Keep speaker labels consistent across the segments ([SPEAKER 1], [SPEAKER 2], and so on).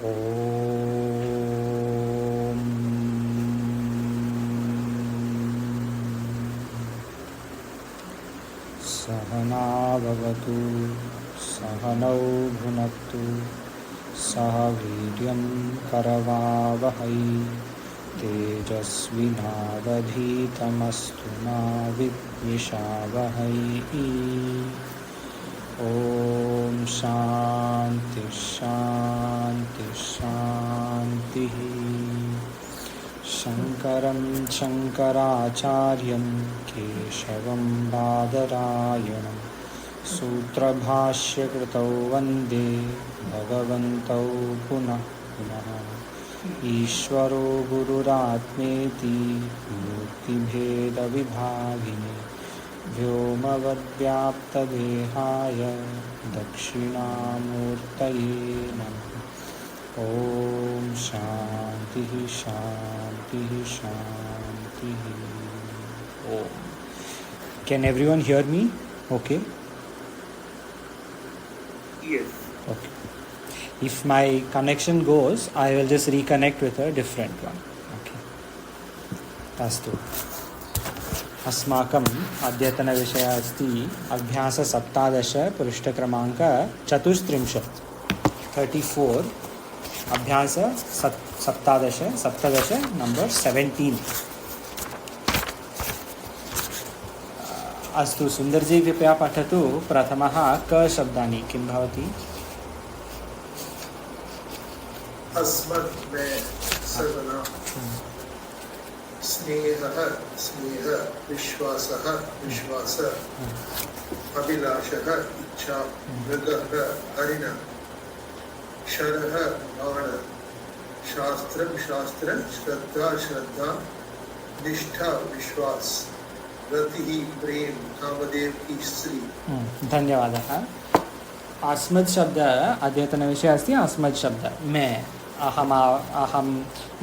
[SPEAKER 1] ॐ सहना भवतु सहनौ भुनक्तु सह वीर्यं करवावहै तेजस्विनावधीतमस्तु मा विद्विषावहै। ॐ शान्ति शान्ति शान्तिः। शङ्करं शङ्कराचार्यं केशवं बादरायणं सूत्रभाष्यकृतौ वन्दे भगवन्तौ पुनः पुनः। ईश्वरो गुरुरात्मेति मूर्तिभेदविभागिने व्योमवद्व्याप्तदेहाय दक्षिणामूर्तये नमः। ॐ शान्तिः शान्तिः शान्तिः। ॐ। Can everyone hear me? Okay.
[SPEAKER 2] Yes.
[SPEAKER 1] Okay. If my connection goes, I will just reconnect with a different one. Okay. अस्तु। अस्माकम् अद्यतनविषयः अस्ति अभ्यास 17 पृष्ठक्रमाङ्क 34 34 अभ्यास 17 नंबर 17। अस्तु सुन्दरजी कृपया पठतु। प्रथमः क शब्दानि किं भवति?
[SPEAKER 2] अस्मत् में सर्वना स्नेहः स्नेह विश्वासः विश्वास अभिलाषः इच्छा मृगः हरिण शरः बाण शास्त्रं शास्त्र श्रद्धा श्रद्धा निष्ठा विश्वास रतिः प्रेम कामदेव की स्त्री।
[SPEAKER 1] धन्यवादः। अस्मत् शब्द अद्यतनविषयः अस्ति। अस्मत् शब्द मैं अहं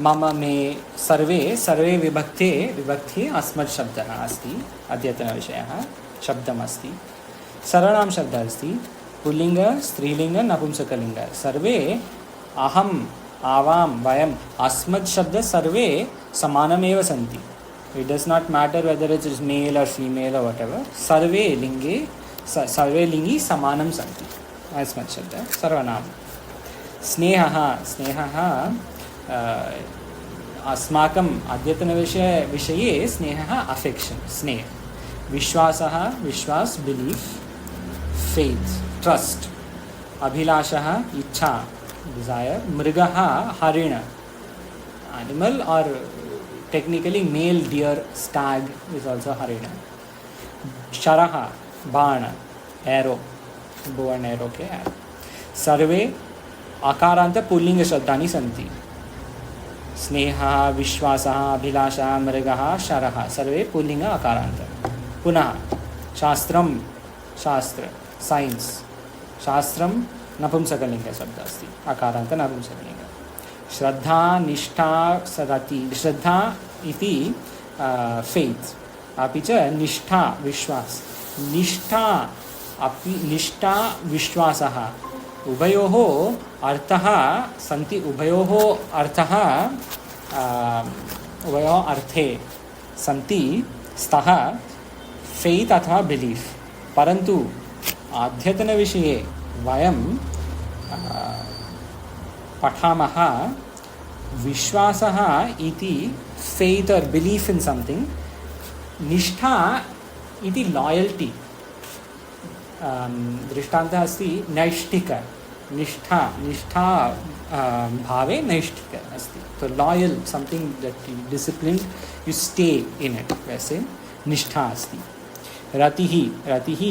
[SPEAKER 1] मम मे सर्वे सर्वे विभक्ति अस्मत् शब्दः अस्ति। अद्यतनविषयः शब्दमस्ति। सर्वनाम शब्दः अस्ति। पुल्लिङ्ग स्त्रीलिङ्ग नपुंसकलिङ्ग सर्वे अहम् आवां वयम् अस्मत् शब्द सर्वे समानमेव सन्ति। It does not matter whether it is male or female or whatever. सर्वे लिङ्गी समानं सन्ति। अस्मत् शब्द सर्वनाम। स्नेहः स्नेहः अस्माकम् अद्यतनविषये स्नेहः अफेक्षन् स्नेह। विश्वासः विश्वास बिलीफ फेथ ट्रस्ट। अभिलाषः इच्छा डिजायर। मृगः हरिण एनिमल और technically male deer stag is also harina. Sharaha बाण arrow bow and arrow K arrow। सर्वे आकारान्त पुल्लिङ्ग शब्दानि सन्ति। स्नेहः विश्वासः अभिलाषः मृगः शरः सर्वे पुल्लिङ्ग आकारान्त। पुनः शास्त्रं शास्त्र साइंस शास्त्रं नपुंसकलिङ्ग शब्दः अस्ति आकारान्त नपुंसकलिङ्ग। श्रद्धा निष्ठा रति श्रद्धा इति फेथ अपि च निष्ठा विश्वास निष्ठा अपि निष्ठा विश्वासः उभयोः अर्थः सन्ति। उभयोः अर्थः उभयोः अर्थे सन्ति स्तः फेथ अथवा बिलीफ। परन्तु अद्यतनविषये वयं पठामः विश्वासः इति फेथ और बिलीफ इन समथिंग। निष्ठा इति लॉयल्टी। दृष्टान्तः अस्ति नैष्ठिक निष्ठा निष्ठा भावे नैष्ठिक अस्ति। तो loyal something that you discipline you stay in it वैसे निष्ठा अस्ति। रतिः रतिः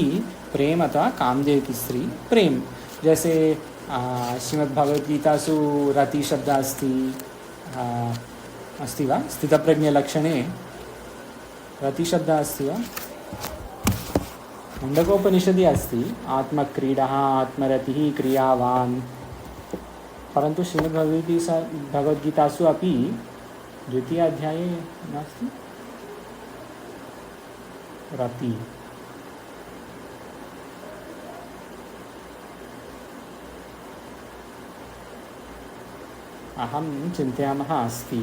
[SPEAKER 1] प्रेम अथवा कामदेव की स्त्री प्रेम। जैसे श्रीमद्भगवद्गीतासु रति शब्दः अस्ति वा? स्थितप्रज्ञलक्षणे रति शब्दः अस्ति वा? मुण्डकोपनिषदि अस्ति आत्मक्रीडः आत्मरतिः क्रियावान्। परन्तु श्रीमद्भगवद्गीतासु अपि द्वितीय अध्याये नास्ति रति। अहं चिन्तयामः अस्ति.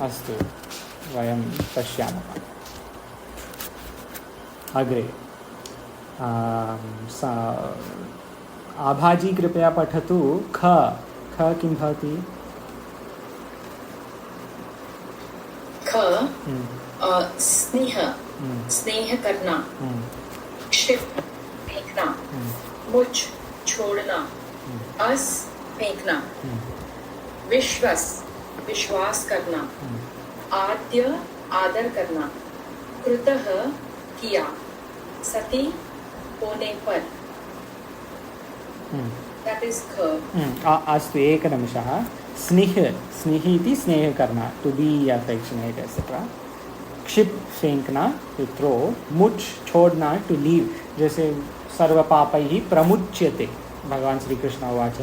[SPEAKER 1] अस्तु, वयं पश्यामः अग्रे. आभाजी कृपया पठतु. ख किं भवति?
[SPEAKER 3] ख स्नेह, स्नेह करना. क्षिप, फेंकना. मुझ, छोड़ना. अस, फेंकना. विश्वास, विश्वास करना. आद्य, आदर करना. कृतः, किया. सती, होने पर. That is ख.
[SPEAKER 1] अस्तु, एकनिमिषः. स्निह इति स्नेह करना, टू बी अफेक्शनेट एक्सेट्रा. क्षिप, फेंकना, टू थ्रो. मुच, छोड़ना, टू लीव. जैसे सर्वपापैः प्रमुच्यते, भगवान श्री कृष्ण उवाच.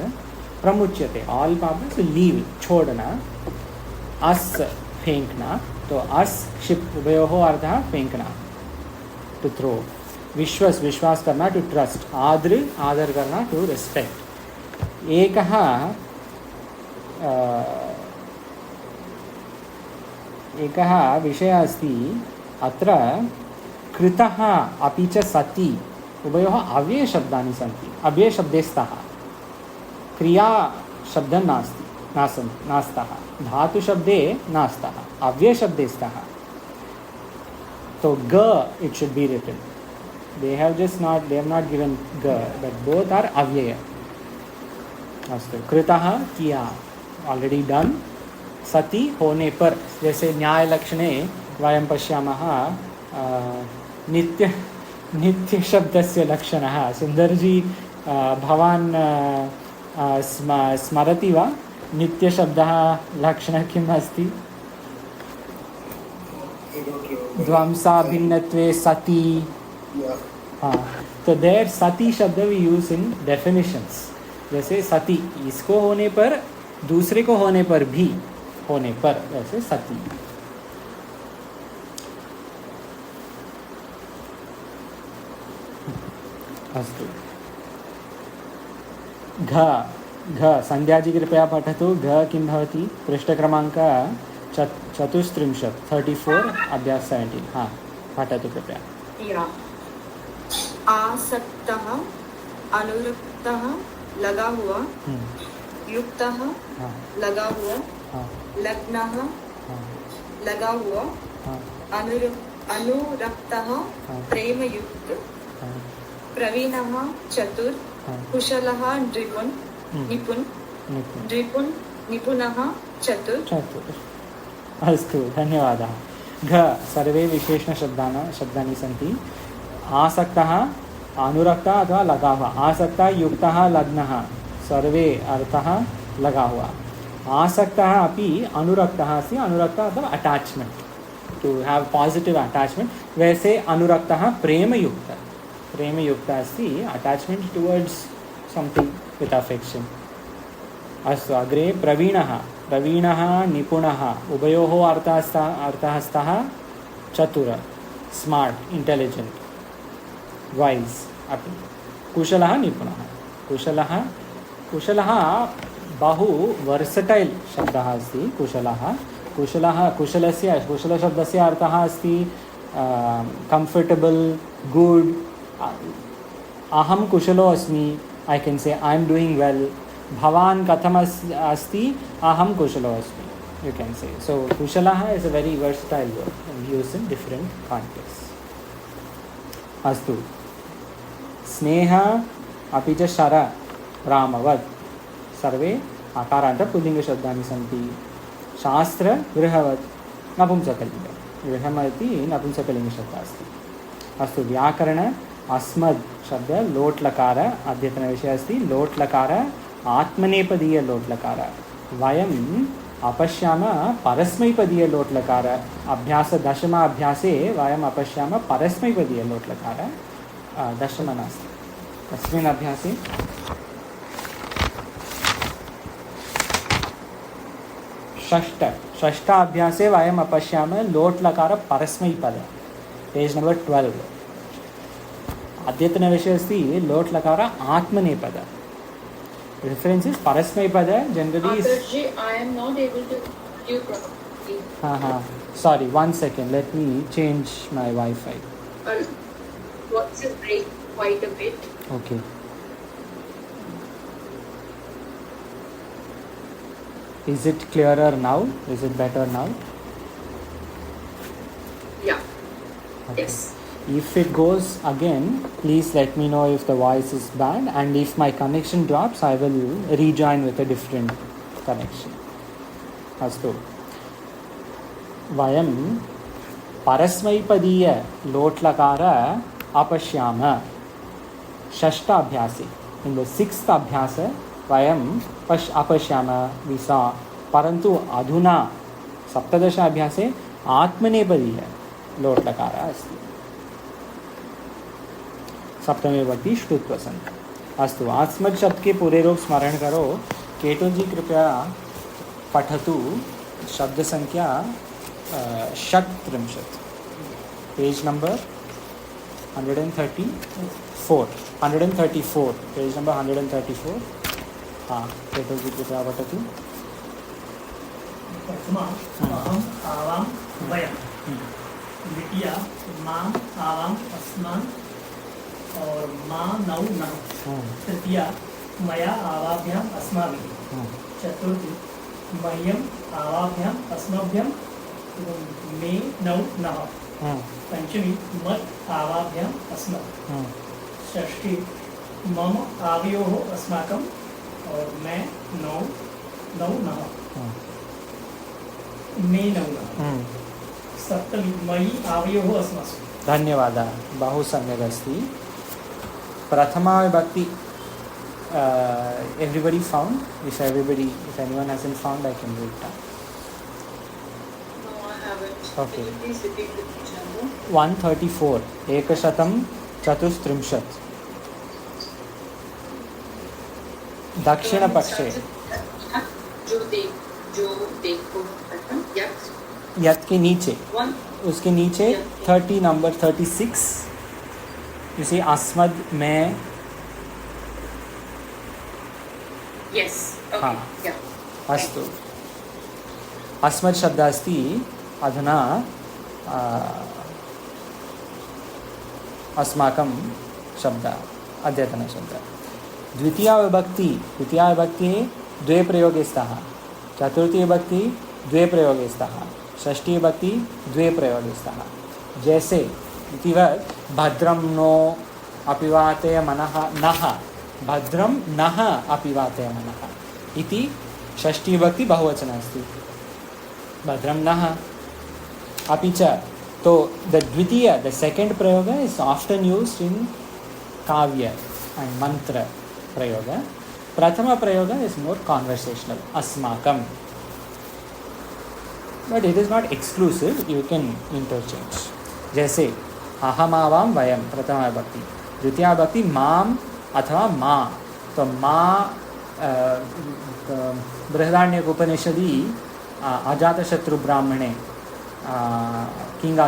[SPEAKER 1] प्रमुच्यते, ऑल पापस लीव, छोड़ना. अस, फेंकना. तो अस, क्षिप उभयोः अर्थः फेंकना, टू थ्रो. विश्वास करना, टू ट्रस्ट. आदर करना, टू रेस्पेक्ट. एकः विषयः अस्ति अत्र. कृतः अपि च सति उभयोः अव्ययशब्दानि सन्ति. अव्ययशब्दे स्तः. क्रियाशब्दं नास्तः. धातुशब्दे नास्तः. अव्ययशब्दे स्तः. तो ग it should be written. They have not given ga, but both are avyaya. अस्तु. कृतः, किया, already done. सति, होने पर. जैसे न्याय लक्षणे वयं पश्यामः नित्य शब्दस्य लक्षणः. सुन्दरजी, भवान् स्मरति वा? नित्यशब्दः लक्षणः किम् अस्ति? ध्वंसा भिन्नत्वे सति. हाँ, तो देयर सति शब्द वी यूज इन डेफिनेशंस. जैसे सति, इसको होने पर, दूसरे को होने पर भी, होने पर, वैसे सति. अस्तु. घ संध्याजी कृपया पठतु. घ किं भवति? पृष्ठक्रमाङ्क 34 अभ्यास 17. हाँ, पठतु कृपया.
[SPEAKER 3] आसक्तः, अनुरक्तः, लगा हुआ. युक्तः, लगा हुआ. लग्नः, लगा हुआ. अनुरक्तः, प्रेम युक्त. प्रवीणः, चतुर. कुशलः, निपुण. निपुणः, चतुर.
[SPEAKER 1] अस्तु, धन्यवादः. घ सर्वे विशेषणशब्दानि सन्ति. आसक्तः, अनुरक्तः अथवा लगा हुआ. आसक्तः, युक्तः, लग्नः, सर्वे अर्थः लगा हुआ. आसक्तः अपि अनुरक्तः अस्ति. अनुरक्तः अथवा अटैचमेंट, टू हैव पॉजिटिव अटैचमेंट. वैसे अनुरक्तः प्रेमयुक्तः अस्ति. Attachment towards something with affection. अस्तु, अग्रे. प्रवीणः, निपुणः उभयोः अर्थः स्तः. चतुर, स्मार्ट, इंटेलिजेंट, वाइज अपि. कुशलः, निपुणः. कुशलः बहु वर्सटैल शब्दः अस्ति. कुशलशब्दस्य अर्थः अस्ति कंफर्टेबल, गुड. अहं कुशलो अस्मि, I can say I am doing well. भवान् कथम् अस्ति? अहं कुशलो अस्मि, you can say. So कुशलः is a very versatile word and used in different contexts. अस्तु. स्नेह अपि च शर, रामवत्, सर्वे आकारान्त पुल्लिङ्गशब्दानि सन्ति. शास्त्र, गृहवत्, नपुंसकलिङ्ग. गृहमिति नपुंसकलिङ्गशब्दः अस्ति. अस्तु. व्याकरण, अस्मद् शब्द लोट् लकार अद्यतनविषयः अस्ति. लोट् लकार आत्मनेपदीय लोट् लकार. वयम् अपश्यामः परस्मैपदीय लोट् लकार. अभ्यास दशमाभ्यासे वयम् अपश्यामः परस्मैपदीय लोट् लकार. दशम नास्ति. तस्मिन् अभ्यासे षष्ठाभ्यासे वयम् अपश्यामः लोट् लकार परस्मैपद. Page number 12. अद्यतनविषयः अस्ति लोट् लकार आत्मनेपद. Reference is Parasmaipada generally is...
[SPEAKER 3] Adarji, I am not able to hear properly.
[SPEAKER 1] Sorry, 1 second. Let me change my Wi-Fi.
[SPEAKER 3] What's your break quite a bit?
[SPEAKER 1] Okay. Is it clearer now? Is it better now?
[SPEAKER 3] Yeah.
[SPEAKER 1] Okay.
[SPEAKER 3] Yes.
[SPEAKER 1] If it goes again, please let me know if the voice is bad, and if my connection drops, I will rejoin with a different connection. Astu. Vayam parasmaipadiya lotlakara apashyama. Shashta abhyase. In the 6th abhyasa, vayam apashyama, we saw. Parantu adhuna saptadasha abhyase atmanepadiya lotlakara asti. सप्तमी विभक्ति श्रुत्व संज्ञा. अस्तु, आस्मत् शब्द के पूरे रूप स्मरण करो. Keto जी कृपया पठतु शब्द संख्या 37, पेज नंबर 134, पेज नंबर 134. हाँ, केटो जी कृपया पठतु.
[SPEAKER 4] प्रथमा अहम आवाम वयम, द्वितीया माम आवाम अस्मान् और माँ नौ नः, तृतीया मया आवाभ्याम अस्माभिः, चतुर्थी मह्यम आवाभ्याम अस्मभ्यम मे नौ नः, पंचमी मत् आवाभ्याम अस्मत्, षष्ठी मम आवयोः अस्माकं और मैं नौ नः, मे नौ नः, सप्तमी मयि आवयोः अस्मासु.
[SPEAKER 1] धन्यवादः. बहु सम्यक् अस्ति. प्रथमा विभक्ति everybody found? If anyone hasn't found, I can read that.
[SPEAKER 3] No, I haven't.
[SPEAKER 1] Okay.
[SPEAKER 3] Can you please repeat the page number?
[SPEAKER 1] 134, एकशतं चतुस्त्रिंशत्. दक्षिणपक्षे
[SPEAKER 3] जो देखो
[SPEAKER 1] यत् के नीचे, उसके नीचे 30 नंबर 36. You see अस्मद् में.
[SPEAKER 3] Yes. Okay.
[SPEAKER 1] हाँ.
[SPEAKER 3] Yeah.
[SPEAKER 1] अस्तु. अस्मद् शब्दः अस्ति. अधुना अस्माकं शब्दः, अद्यतनशब्दः. द्वितीया विभक्ति द्वे प्रयोगे स्तः. चतुर्थी विभक्ति द्वे प्रयोगे स्तः. षष्ठी विभक्ति द्वे प्रयोगे स्तः. जैसे इतिवत् भद्रं नो अपिवातय मनः नः, भद्रं नः अपिवातय मनः इति षष्ठी विभक्ति बहुवचन अस्ति. भद्रं नः. अपि च तो द सेकेंड प्रयोग इज ऑफ्टन यूज्ड इन काव्य एंड मंत्र प्रयोग. प्रथम प्रयोग इज मोर कॉन्वर्सेशनल, अस्माकं. But it is not exclusive, you can interchange. जैसे अहमावां वयम प्रथमा विभक्ति. द्वितीया विभक्ति माम अथवा माँ. तो माँ बृहदारण्यक उपनिषदि अजातशत्रु ब्राह्मणे king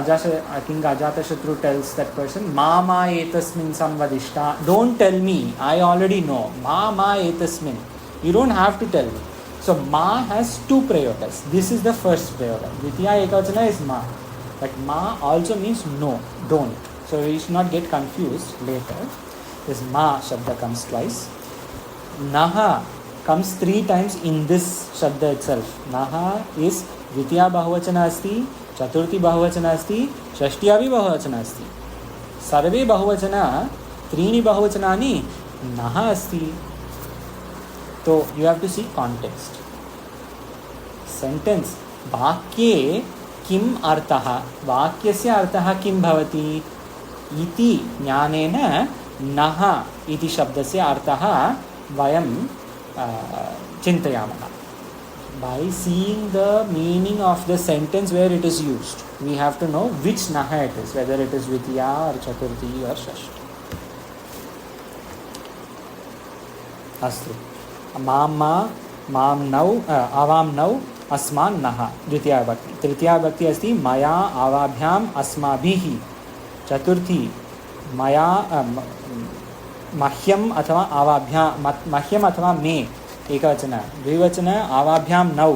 [SPEAKER 1] Ajatashatru tells that person मा एतस्मिन् संवदिष्टा. Don't tell me, I already know. मा एतस्मिन्. You don't have to tell me. So ma has two prayogas. This is the first prayoga. Dvitiya ekavachana is ma. But ma also means no, don't. So we should not get confused later. This ma shabda comes twice. Naha comes 3 times in this shabda itself. Naha is Dvitiya bahuvachana asti, Chaturthi bahuvachana asti, Shashtiya bhi bahuvachana asti. Sarve bahuvachana, Trini bahuvachanani Naha asti. So you have to see context. Sentence vakye किम अर्थः, वाक्यस्य अर्थः किं भवति इति ज्ञानेन नः इति शब्दस्य अर्थः वयं चिन्तयामः. By seeing the meaning of the sentence where it is used, we have to know which naha it is, whether it is Dvitiya or Chaturthi or Shashti. अस्तु. माम नौ आवाम नौ अस्मान् नः द्वितीया विभक्ति. तृतीया विभक्ति अस्ति मया आवाभ्याम अस्माभिः. चतुर्थी मया मह्यम अथवा मह्यम अथवा मे एकवचन, द्विवचन आवाभ्यां नौ,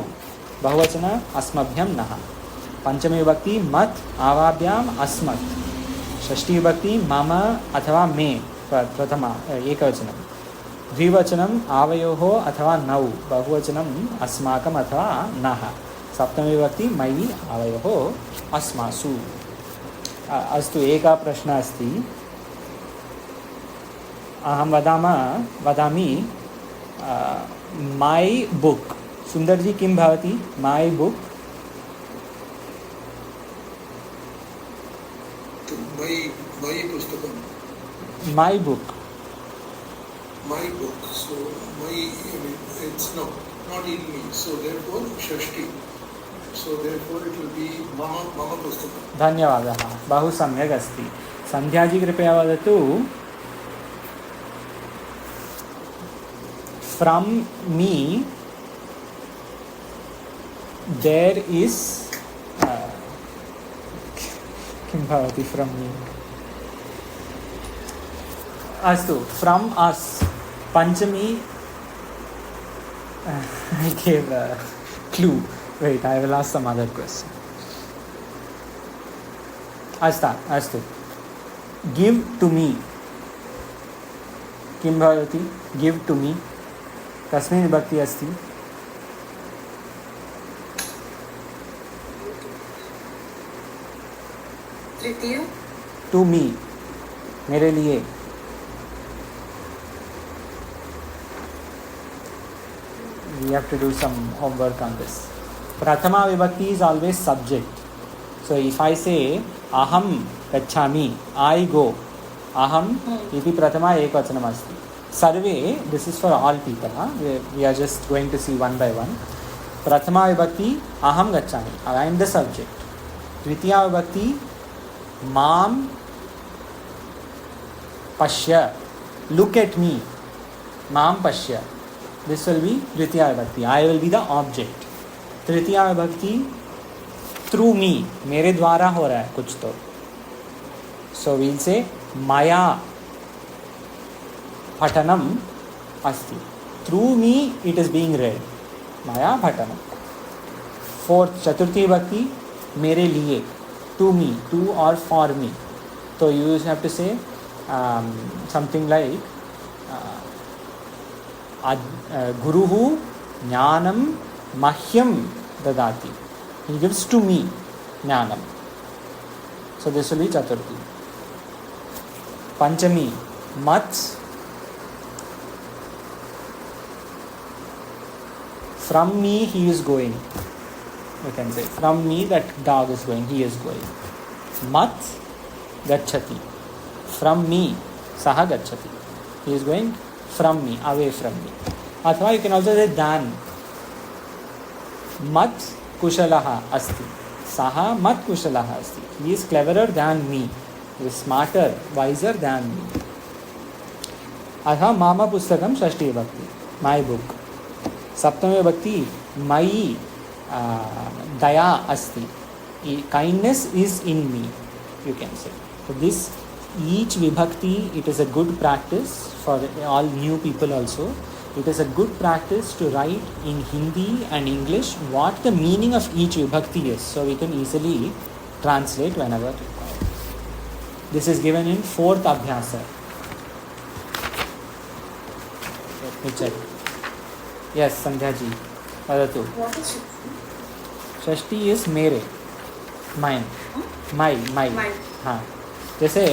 [SPEAKER 1] बहुवचन अस्मभ्यं नः, पंचमी विभक्ति मत् आवाभ्याम् अस्मत्, षष्ठी विभक्ति मम अथवा मे प्रथमा एकवचनं, द्विवचनम् आवयोः अथवा नौ, बहुवचनम् अस्माकम् अथवा नः, सप्तमी विभक्ति मयि आवयोः अस्मासु। अस्तु, एकः प्रश्नः अस्ति, अहं वदामि मै बुक्। सुन्दर्जी किं भवति मै बुक्?
[SPEAKER 2] मयि पुस्तकं,
[SPEAKER 1] मै book,
[SPEAKER 2] my book. So my, it's not in me. So therefore Shashti. So therefore it will be mama pustakam.
[SPEAKER 1] धन्यवादः, बहु सम्यक् अस्ति। सन्ध्याजी कृपया वदतु, फ्रम् मी देर् इस् किं भवति फ्रम् मी? अस्तु, फ्रम् अस् पंचमी I gave a clue. Wait, I will ask some other question. अस्तु, give to me. किं भवति give to me? कस्मिन् विभक्ति अस्ति?
[SPEAKER 3] तृतीया।
[SPEAKER 1] to me, मेरे लिए। We have to do some homework on this. Prathama vibhakti is always subject. So if I say aham gacchami, I go, aham iti prathama ekvachanam asti. Sarve, this is for all people. We are just going to see one by one. Prathama vibhakti aham gacchami, I am the subject. Dvitiya vibhakti mam pashya, look at me, mam pashya. This will be Dvitiya Vibhakti. I will be the object. Tritiya Vibhakti, through me, मेरे द्वारा हो रहा है कुछ तो. So we'll say Maya Phatanam Asti. Through me it is being read. Maya Phatanam. Fourth, Chaturthi Vibhakti, मेरे लिए, to me, to or for me. So you have to say something like Guruhu Jnanam Mahyam Dadati. He gives to me Jnanam. So this will be Chaturthi. Panchami, Mat. From me he is going. You can say, from me that dog is going, he is going. Mat Gacchati. From me Saha Gacchati. He is going from me, away from me. Athva you can also say Dan. Mat Kushalaha Asti. Saha Mat Kushalaha Asti. He is cleverer than me. He is smarter, wiser than me. Athva Mama Pustakam Shashti Bhakti. My book. Saptami Bhakti. Mai Daya Asti. Kindness is in me, you can say. So this each vibhakti, it is a good practice for all new people also. It is a good practice to write in Hindi and English what the meaning of each vibhakti is, so we can easily translate whenever required. This is given in 4th Abhyasa. Let me check. Yes, Sandhya ji. Vadatu.
[SPEAKER 3] What is
[SPEAKER 1] Shashti is mere, mine, my. हाँ, जैसे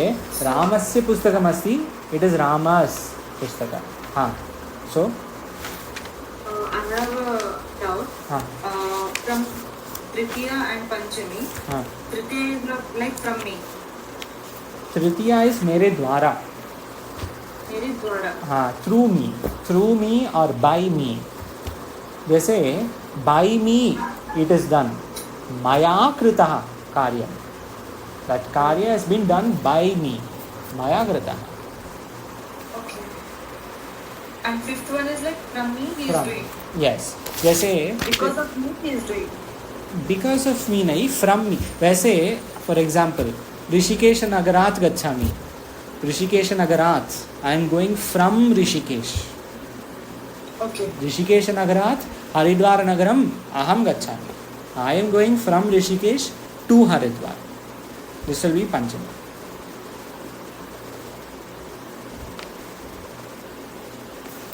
[SPEAKER 1] रामस्य पुस्तकम् अस्ति, it is Rama's पुस्तक. हाँ, so
[SPEAKER 3] I have a doubt. From Tritiya and Panchami. Tritiya is not like from me.
[SPEAKER 1] Tritiya is मेरे द्वारा.
[SPEAKER 3] मेरे द्वारा.
[SPEAKER 1] हाँ, through me or by me. जैसे by me it is done. Maya kritaha karyam. That karya has been done by me. Maya kritaha.
[SPEAKER 3] Okay. And 5th one is like from me he is doing.
[SPEAKER 1] Yes. जैसे
[SPEAKER 3] Because of me he is doing.
[SPEAKER 1] Because of me नहीं, from me. वैसे for example Hrishikesh नगरात् गच्छामि. ऋषिकेशनगरात् I am going from Rishikesh.
[SPEAKER 3] Okay.
[SPEAKER 1] ऋषिकेशनगरात् हरिद्वारनगरम् अहं गच्छामि. I am going from Rishikesh to Haridwar. This will be Panchami.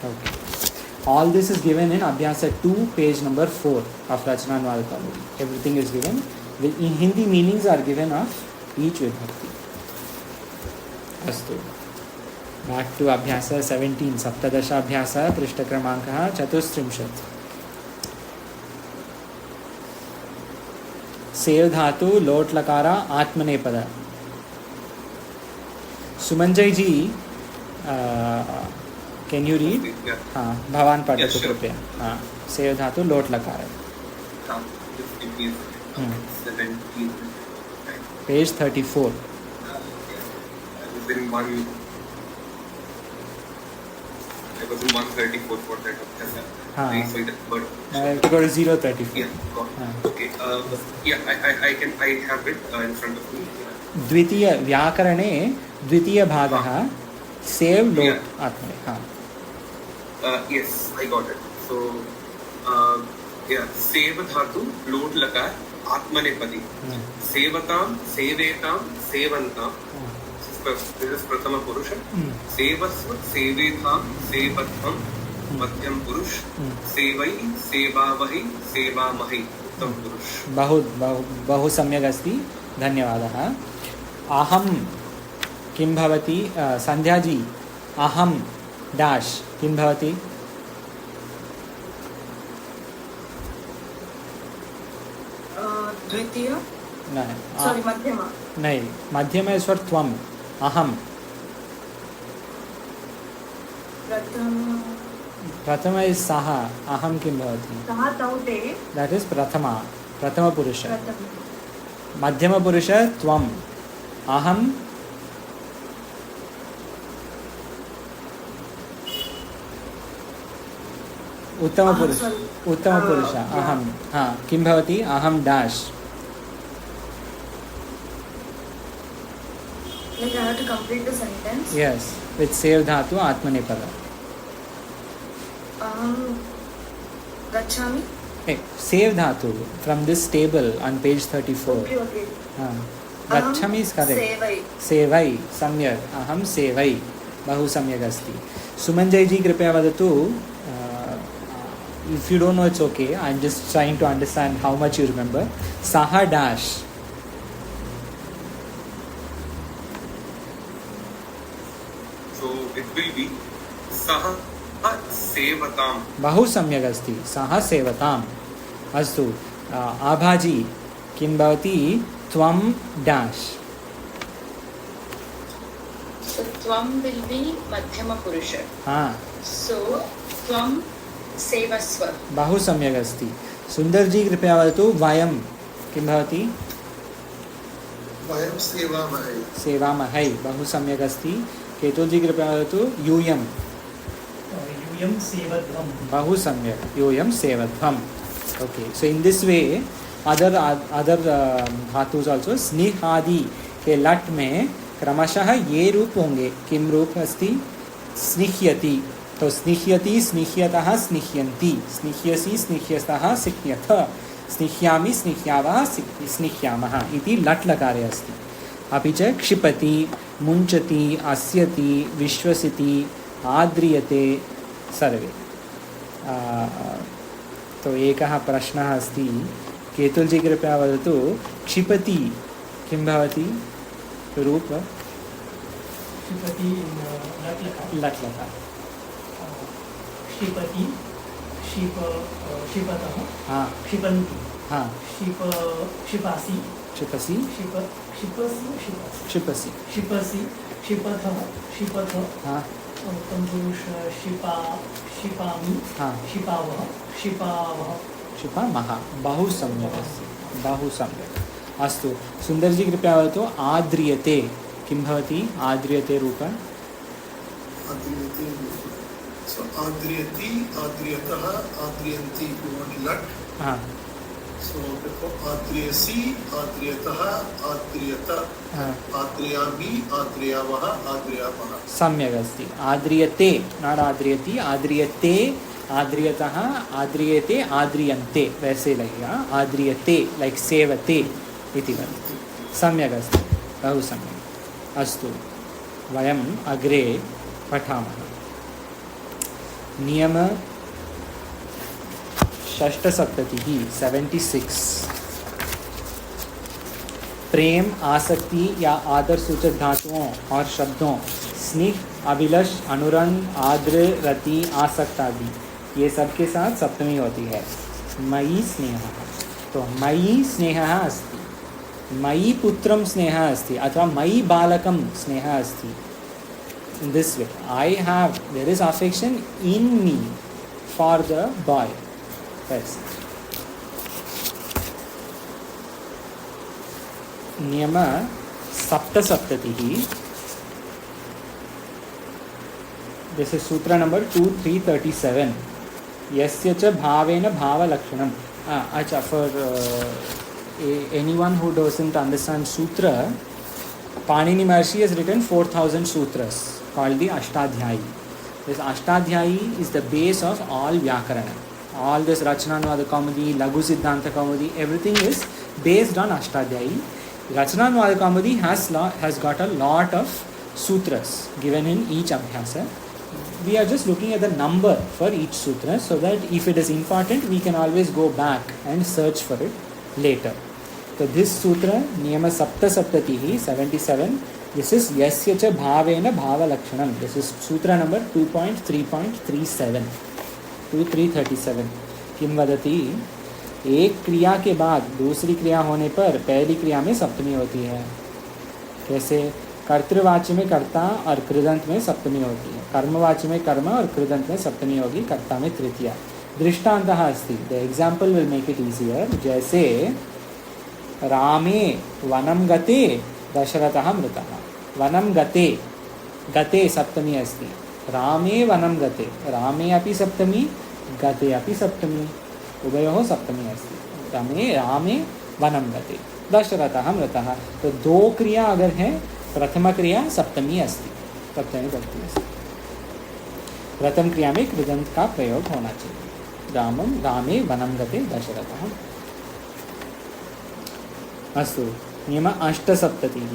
[SPEAKER 1] Okay. All this is given in Abhyasa 2, page number 4 of Rachananvada Kauri. Everything is given. In Hindi, meanings are given of each vibhakti. Astu. Back to Abhyasa 17. Saptadasha Abhyasa, Prishta Kramankaha, Chatustrimshat. Sev Dhatu, Lot Lakara, Atmanepada. Sumanjay ji, can you read? हाँ, भवान पढ़ते कृपया. हाँ, सेव धातु लोट लकार है. Page 34.
[SPEAKER 5] I was in 134 for that.
[SPEAKER 1] हाँ.
[SPEAKER 5] I saw that, but
[SPEAKER 1] I have to go to 034.
[SPEAKER 5] yeah, got it.
[SPEAKER 1] हाँ.
[SPEAKER 5] Okay. Yeah, I have it in front of me.
[SPEAKER 1] द्वितीय व्याकरणे द्वितीय भागः सेव लोट आत्मने. हाँ.
[SPEAKER 5] Yes, I got it. So, yeah, Seva Dhatu, Lot Lakar, Atmanepadi. Sevatam, Sevetam, Sevantam. This is Prathama Purusha. Sevasva, Sevetam, Sevatham, Madhyam Purush. Sevai, Sevavahi, Sevamahi, Uttam Purush.
[SPEAKER 1] बहु सम्यक् अस्ति. धन्यवादः. अहं किं भवति? संध्या जी, अहं डैश किं भवति?
[SPEAKER 3] द्वितीय.
[SPEAKER 1] न,
[SPEAKER 3] Sorry, मध्यमा.
[SPEAKER 1] नहीं, मध्यम इज फॉर त्वम. अहं. प्रथम इज सः. अहं किं भवति?
[SPEAKER 3] सः तौ ते.
[SPEAKER 1] दैट इज प्रथमा, प्रथम पुरुष. मध्यम पुरुष त्वम. अहं उत्तम पुरुष. उत्तम पुरुष अहं. हाँ, किं भवति? अहं dash.
[SPEAKER 3] Like I have to complete the sentence.
[SPEAKER 1] Yes, with sev dhatu atmanepada.
[SPEAKER 3] Gachami.
[SPEAKER 1] Hey, sev dhatu from this table on page 34.
[SPEAKER 3] Okay.
[SPEAKER 1] Gachami is correct.
[SPEAKER 3] Sevai.
[SPEAKER 1] Sevai, samyak. Aham sevai. Bahu samyak asti. Sumanjay ji कृपया वदतु. If you don't know, it's okay. I'm just trying to understand how much you remember. Saha dash.
[SPEAKER 5] So it will be Saha Sevatam.
[SPEAKER 1] बहु सम्यक् अस्ति. सः सेवताम्. अस्तु. आभाजी किं भवति? त्वं dash.
[SPEAKER 6] So Tvam will be Madhyama Purusha.
[SPEAKER 1] हाँ.
[SPEAKER 6] So Tvam Sevasva.
[SPEAKER 1] बहु सम्यक् अस्ति. सुन्दर जी कृपया वदतु. वयं किं भवति?
[SPEAKER 2] वयं सेवामहे.
[SPEAKER 1] सेवामहे. बहु सम्यक् अस्ति. केतुल जी कृपया वदतु. यूयं.
[SPEAKER 4] यूयं सेवध्वं.
[SPEAKER 1] बहु सम्यक्. यूयं सेवध्वम्. Okay. So in this way, other धातुस also स्निहादि के लट में क्रमशः ये रूप होंगे. किम रूप अस्ति? स्निह्यति. तो स्निह्यति, स्निह्यतः, स्निह्यन्ति. स्निह्यसि, स्निह्यस्तः, स्निह्यथ. स्निह्यामि, स्निह्यावः, स्निह्यामः इति लट् लकारे अस्ति. अपि च क्षिपति, मुञ्चति, अस्यति, विश्वसिति, आद्रियते सर्वे. तो एकः प्रश्नः अस्ति. केतुल जी कृपया वदतु. क्षिपति किं भवति? रूप
[SPEAKER 4] क्षिपति
[SPEAKER 1] लट् लकार.
[SPEAKER 4] क्षिपति, क्षिपतः.
[SPEAKER 1] हाँ.
[SPEAKER 4] क्षिपन्ति.
[SPEAKER 1] हाँ.
[SPEAKER 4] क्षिपासि.
[SPEAKER 1] क्षिपसि. क्षिपसि.
[SPEAKER 4] क्षिपसि. क्षिपथः. क्षिपथ.
[SPEAKER 1] हाँ.
[SPEAKER 4] उत्तम पुरुष. क्षिपामि.
[SPEAKER 1] हाँ.
[SPEAKER 4] क्षिपावः. क्षिपावः.
[SPEAKER 1] क्षिपामः. बहु सम्यक् अस्ति. बहु सम्यक्. अस्तु. सुन्दर जी कृपया वदतु. आद्रियते किं भवति? आद्रियते रूप.
[SPEAKER 2] आद्रियते. So आद्रियति, आद्रियतः, आद्रियन्ति. You want lat?
[SPEAKER 1] हाँ.
[SPEAKER 2] So therefore आद्रियसी, आद्रियतः, आद्रियत, आद्रियामि, आद्रियावः, आद्रियामः.
[SPEAKER 1] सम्यक् अस्ति. आद्रियते, नाट् आद्रियति, आद्रियते, आद्रियतः, आद्रियते, आद्रियन्ते, वैसे लगेगा. आद्रियते लाइक सेवते इति वदति. सम्यक् अस्ति, बहु सम्यक्. अस्तु, वयम् अग्रे पठामः. नियम षष्ठसप्ततिः 76. प्रेम, आसक्ति या आदर सूचक धातुओं और शब्दों स्निग्ध, अभिलष, अनुरंग, आद्र, रति, आसक्त आदि ये सब के साथ सप्तमी होती है. मयि स्नेहः, तो मयि स्नेहः अस्ति, मयि पुत्रं स्नेहः अस्ति अथवा मयि बालकं स्नेहः अस्ति. In this way, there is affection in me for the boy. Yes. नियम सप्तसप्ततिः. This is सूत्र number 2337. यस्य च भावेन भावलक्षणम्. अच्छा, for anyone who doesn't understand sutra, Panini Maharishi has written 4,000 sutras called the Ashtadhyayi. This Ashtadhyayi is the base of all Vyakarana. All this Rachananuvada Kaumudi, Laghu Siddhanta Kaumudi, everything is based on Ashtadhyayi. Rachananuvada Kaumudi has got a lot of sutras given in each abhyasa. We are just looking at the number for each sutra so that if it is important, we can always go back and search for it later. So this sutra, Niyama Sapta Saptatihi 77, this is Yasya cha Bhavena Bhava Lakshanam. This is sutra number 2.3.37 to 337. किम वदति, एक क्रिया के बाद दूसरी क्रिया होने पर पहली क्रिया में सप्तमी होती है. कैसे? कर्तृवाच्य में कर्ता और कृदंत में सप्तमी होती है. कर्मवाच्य में कर्म और कृदंत में सप्तमी होगी, कर्ता में तृतीया. दृष्टान्तः अस्ति. द एग्जाम्पल विल मेक इट ईजियर. जैसे रामे वनं गते दशरथः मृतः. वनं गते, गते सप्तमी अस्ति. रामे वनं गते, रामे अपि सप्तमी, गते अपि सप्तमी, उभयोः सप्तमी अस्ति. रामे वनं गते दशरथः मृतः. तो दो क्रिया अगर है, प्रथम क्रिया सप्तमी अस्ति, सप्तमी भक्ति अस्ति. प्रथम क्रिया में कृदंत का प्रयोग होना चाहिए. रामे वनं गते दशरथः. अस्तु, नियम अष्टसप्ततिः.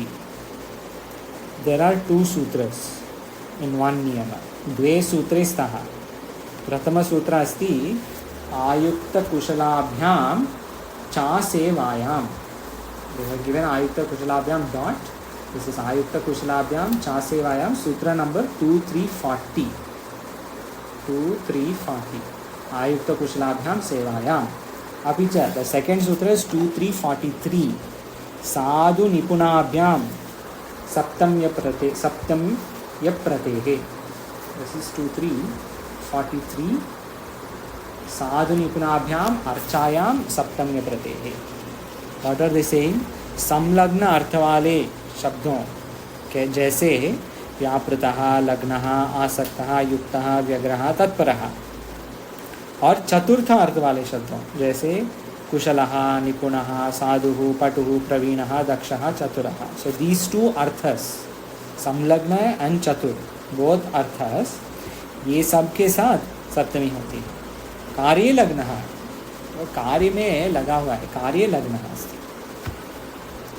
[SPEAKER 1] There are two sutras in one niyama. द्वे सूत्रे स्तः. प्रथम सूत्र अस्ति आयुक्त कुशलाभ्याम चा सेवायाम. They have given आयुक्त कुशलाभ्याम dot. This is आयुक्त कुशलाभ्याम चा सेवायाम. सूत्र नंबर 2340. 2340. आयुक्त कुशलाभ्याम सेवायाम. अपि च the second sutra is 2343. साधु निपुणाभ्याम सप्तम्य प्रतेः. This is 2343. साधु निपुणाभ्याम अर्चायाम सप्तम्य प्रतेः. What are they saying? संलग्न अर्थ वाले शब्दों के जैसे व्यापृतः, लग्नः, आसक्तः, युक्तः, व्यग्रः, तत्परः. और चतुर्थ अर्थ वाले शब्दों जैसे कुशलः, निपुणः, साधुः, पटुः, प्रवीणः, दक्षः, चतुरः. सो दीज टू अर्थस, संलग्न एंड चतुर, बोथ अर्थस, ये सब के साथ सप्तमी होती है. कार्य लग्नः, कार्य में लगा हुआ है, कार्य लग्नः अस्ति.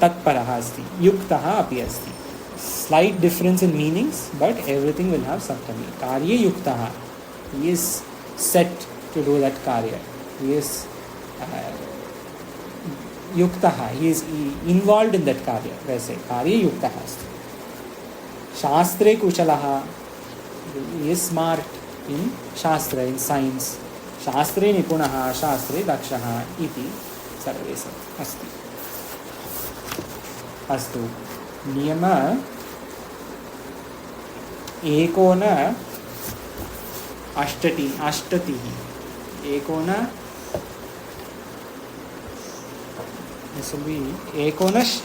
[SPEAKER 1] तत्परः अस्ति, युक्तः अपि अस्ति. Slight difference in meanings but everything will have सप्तमी. कार्य युक्तः, he is set to do that karya. He is युक्तः, he is involved in that karya. वैसे कार्य युक्तः अस्ति. शास्त्रे कुशलः, he is smart in शास्त्र, in science. शास्त्रे निपुणः, शास्त्रे दक्षः इति सर्वे अस्ति. अस्तु, नियम एकोन अष्टतिः.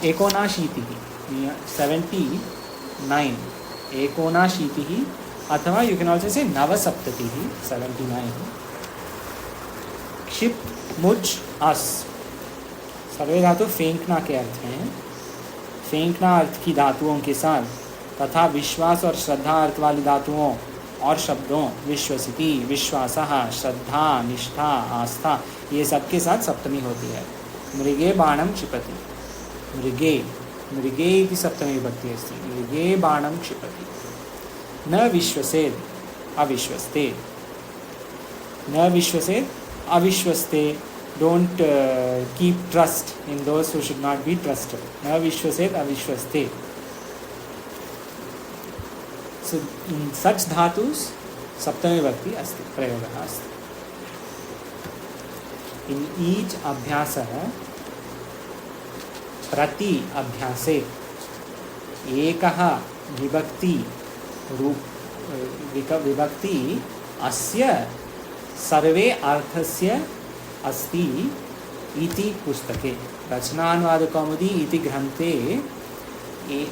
[SPEAKER 1] एकोनाशीतिः 79. एकोनाशीतिः अथवा यू कैन ऑल्सो से नवसप्ततिः 79. क्षिप् मुझ अस् सर्वे धातु फेंकना के अर्थ में, फेंकना अर्थ की धातुओं के साथ तथा विश्वास और श्रद्धा अर्थ वाली धातुओं और शब्दों विश्वसिति, विश्वासः, श्रद्धा, निष्ठा, आस्था, ये सब के साथ सप्तमी होती है। मृगे बाणं क्षिपति, मृगे, मृगे इति सप्तमी विभक्ति अस्ति, मृगे बाणं क्षिपति। न विश्वसेत्, अविश्वस्ते, न विश्वसेत्, अविश्वस्ते, don't keep trust in those who should not be trusted. न विश्वसेत्, अविश्वस्ते. So in such dhatus saptami vibhakti asti, prayoga asti. In each abhyasa prati abhyase ekah vibhakti रूप विभक्ति अस्य सर्वे अर्थस्य अस्ति इति पुस्तके, रचनानुवादकौमुदी इति ग्रन्थे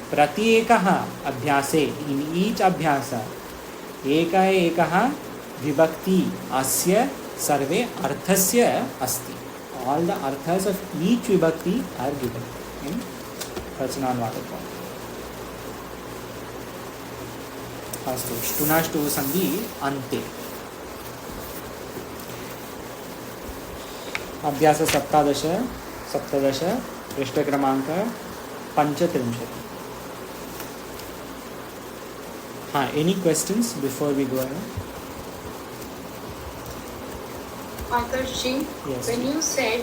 [SPEAKER 1] प्रत्येकः अभ्यासे, इन ईच अभ्यास एकः विभक्ति अस्य सर्वे अर्थस्य अस्ति, all the arthas of each vibhakti are given in रचनानुवादकौमुदी। अस्तु, ष्टुनाष्टु सन्धि अन्ते। अभ्यास 17 पृष्ठक्रमांक 35। हाँ, any questions before we go ahead?
[SPEAKER 6] Adarsh ji,
[SPEAKER 1] Yes.
[SPEAKER 6] when you said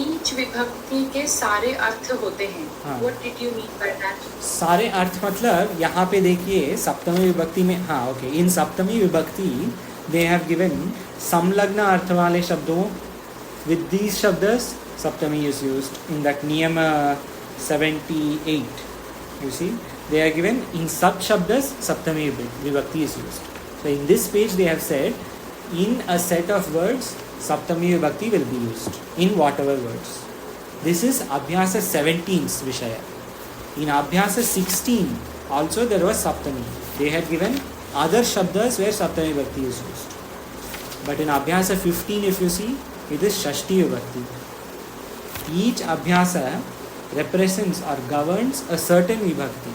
[SPEAKER 6] each विभक्ति के सारे अर्थ होते हैं,
[SPEAKER 1] हाँ.
[SPEAKER 6] what did you mean by that?
[SPEAKER 1] सारे अर्थ मतलब यहाँ पे देखिए सप्तमी विभक्ति में, हाँ ओके, इन सप्तमी विभक्ति दे हैव गिवन संलग्न अर्थ वाले शब्दों with these शब्दस सप्तमी is used in that niyama 78. You see, they are given in such शब्दस सप्तमी विभक्ति is used. So in this page they have said in a set of words Saptami Vibhakti will be used in whatever words. This is Abhyasa 17's Vishaya. In Abhyasa 16 also there was Saptami. They had given other Shabdas where Saptami Vibhakti is used. But in Abhyasa 15 if you see, it is Shashti Vibhakti. Each Abhyasa represents or governs a certain Vibhakti.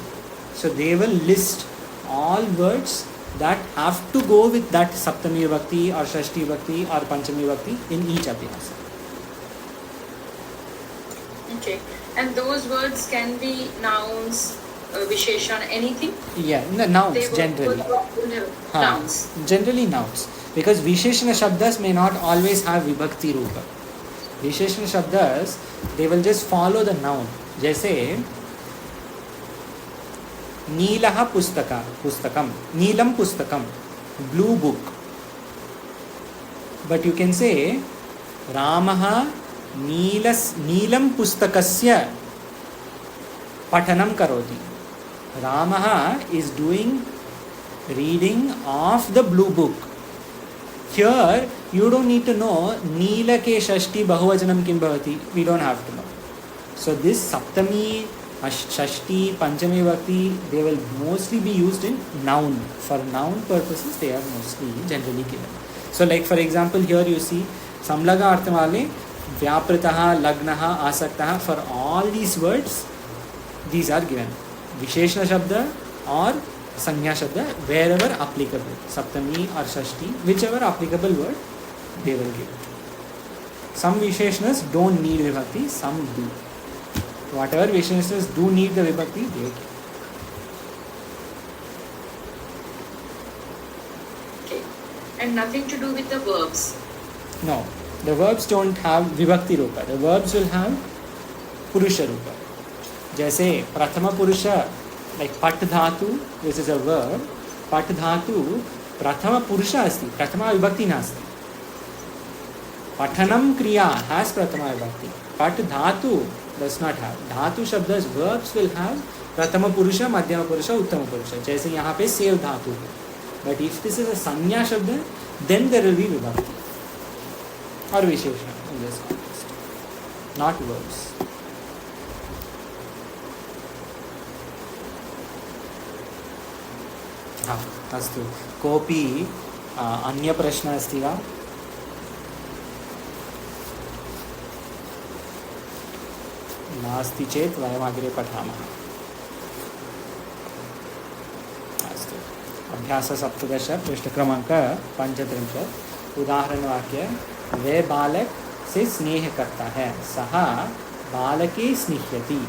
[SPEAKER 1] So they will list all words that have to go with that Saptami Vibhakti or Shashti Vibhakti or Panchami Vibhakti in each Abhyasa.
[SPEAKER 6] Okay, and those words can be nouns, Visheshan, anything?
[SPEAKER 1] Yeah, nouns
[SPEAKER 6] They
[SPEAKER 1] generally.
[SPEAKER 6] Nouns.
[SPEAKER 1] Generally nouns. Because Visheshana Shabdas may not always have Vibhakti Rupa. Visheshana Shabdas, they will just follow the noun. जैसे नीलः पुस्तकम, नीलम पुस्तकम, blue book. But you can say रामः नीलं पुस्तकस्य पठनं करोति. Ramah is doing reading of the blue book. Here you don't need to know Neela ke Shashti Bahuvachanam kim bhavati. We don't have to know. So this Saptami, Shashti, Panchami Vibhakti, they will mostly be used in noun. For noun purposes, they are mostly generally given. So like for example, here you see Samlaga Arthamale, Vyapritaha, Lagnaha, Asaktaha. For all these words, these are given. Visheshna Shabda or Sanya Shabda, wherever applicable. Saptami or Shashti, whichever applicable word, they will give. Some Visheshnas don't need Vibhakti, some do. Whatever Visheshnas do need the Vibhakti, they give.
[SPEAKER 6] Okay, and nothing to do with the verbs.
[SPEAKER 1] No, the verbs don't have Vibhakti Rupa. The verbs will have Purusha Rupa. जैसे प्रथम पुरुष, like pat dhatu, this is a verb. Pat dhatu prathama purusha asti, prathama vibhakti nasti. Pathanam kriya has prathama vibhakti. Pat dhatu does not have. Dhatu shabdas, verbs will have prathama purusha, madhyama purusha, uttama purusha. जैसे यहाँ pay सेव धातु है. But if this is a sanya shabda, then there will be vibhakti or visheshana in this context, not verbs. अस्तु, कोऽपि अन्य प्रश्नः अस्ति वा? नास्ति चेत् वयम् अग्रे पठामः। अस्तु, अभ्याससप्तदश पृष्ठक्रमाङ्क 35 उदाहरणवाक्य वे बालक से स्नेह करता है, सः बालके स्निह्यति,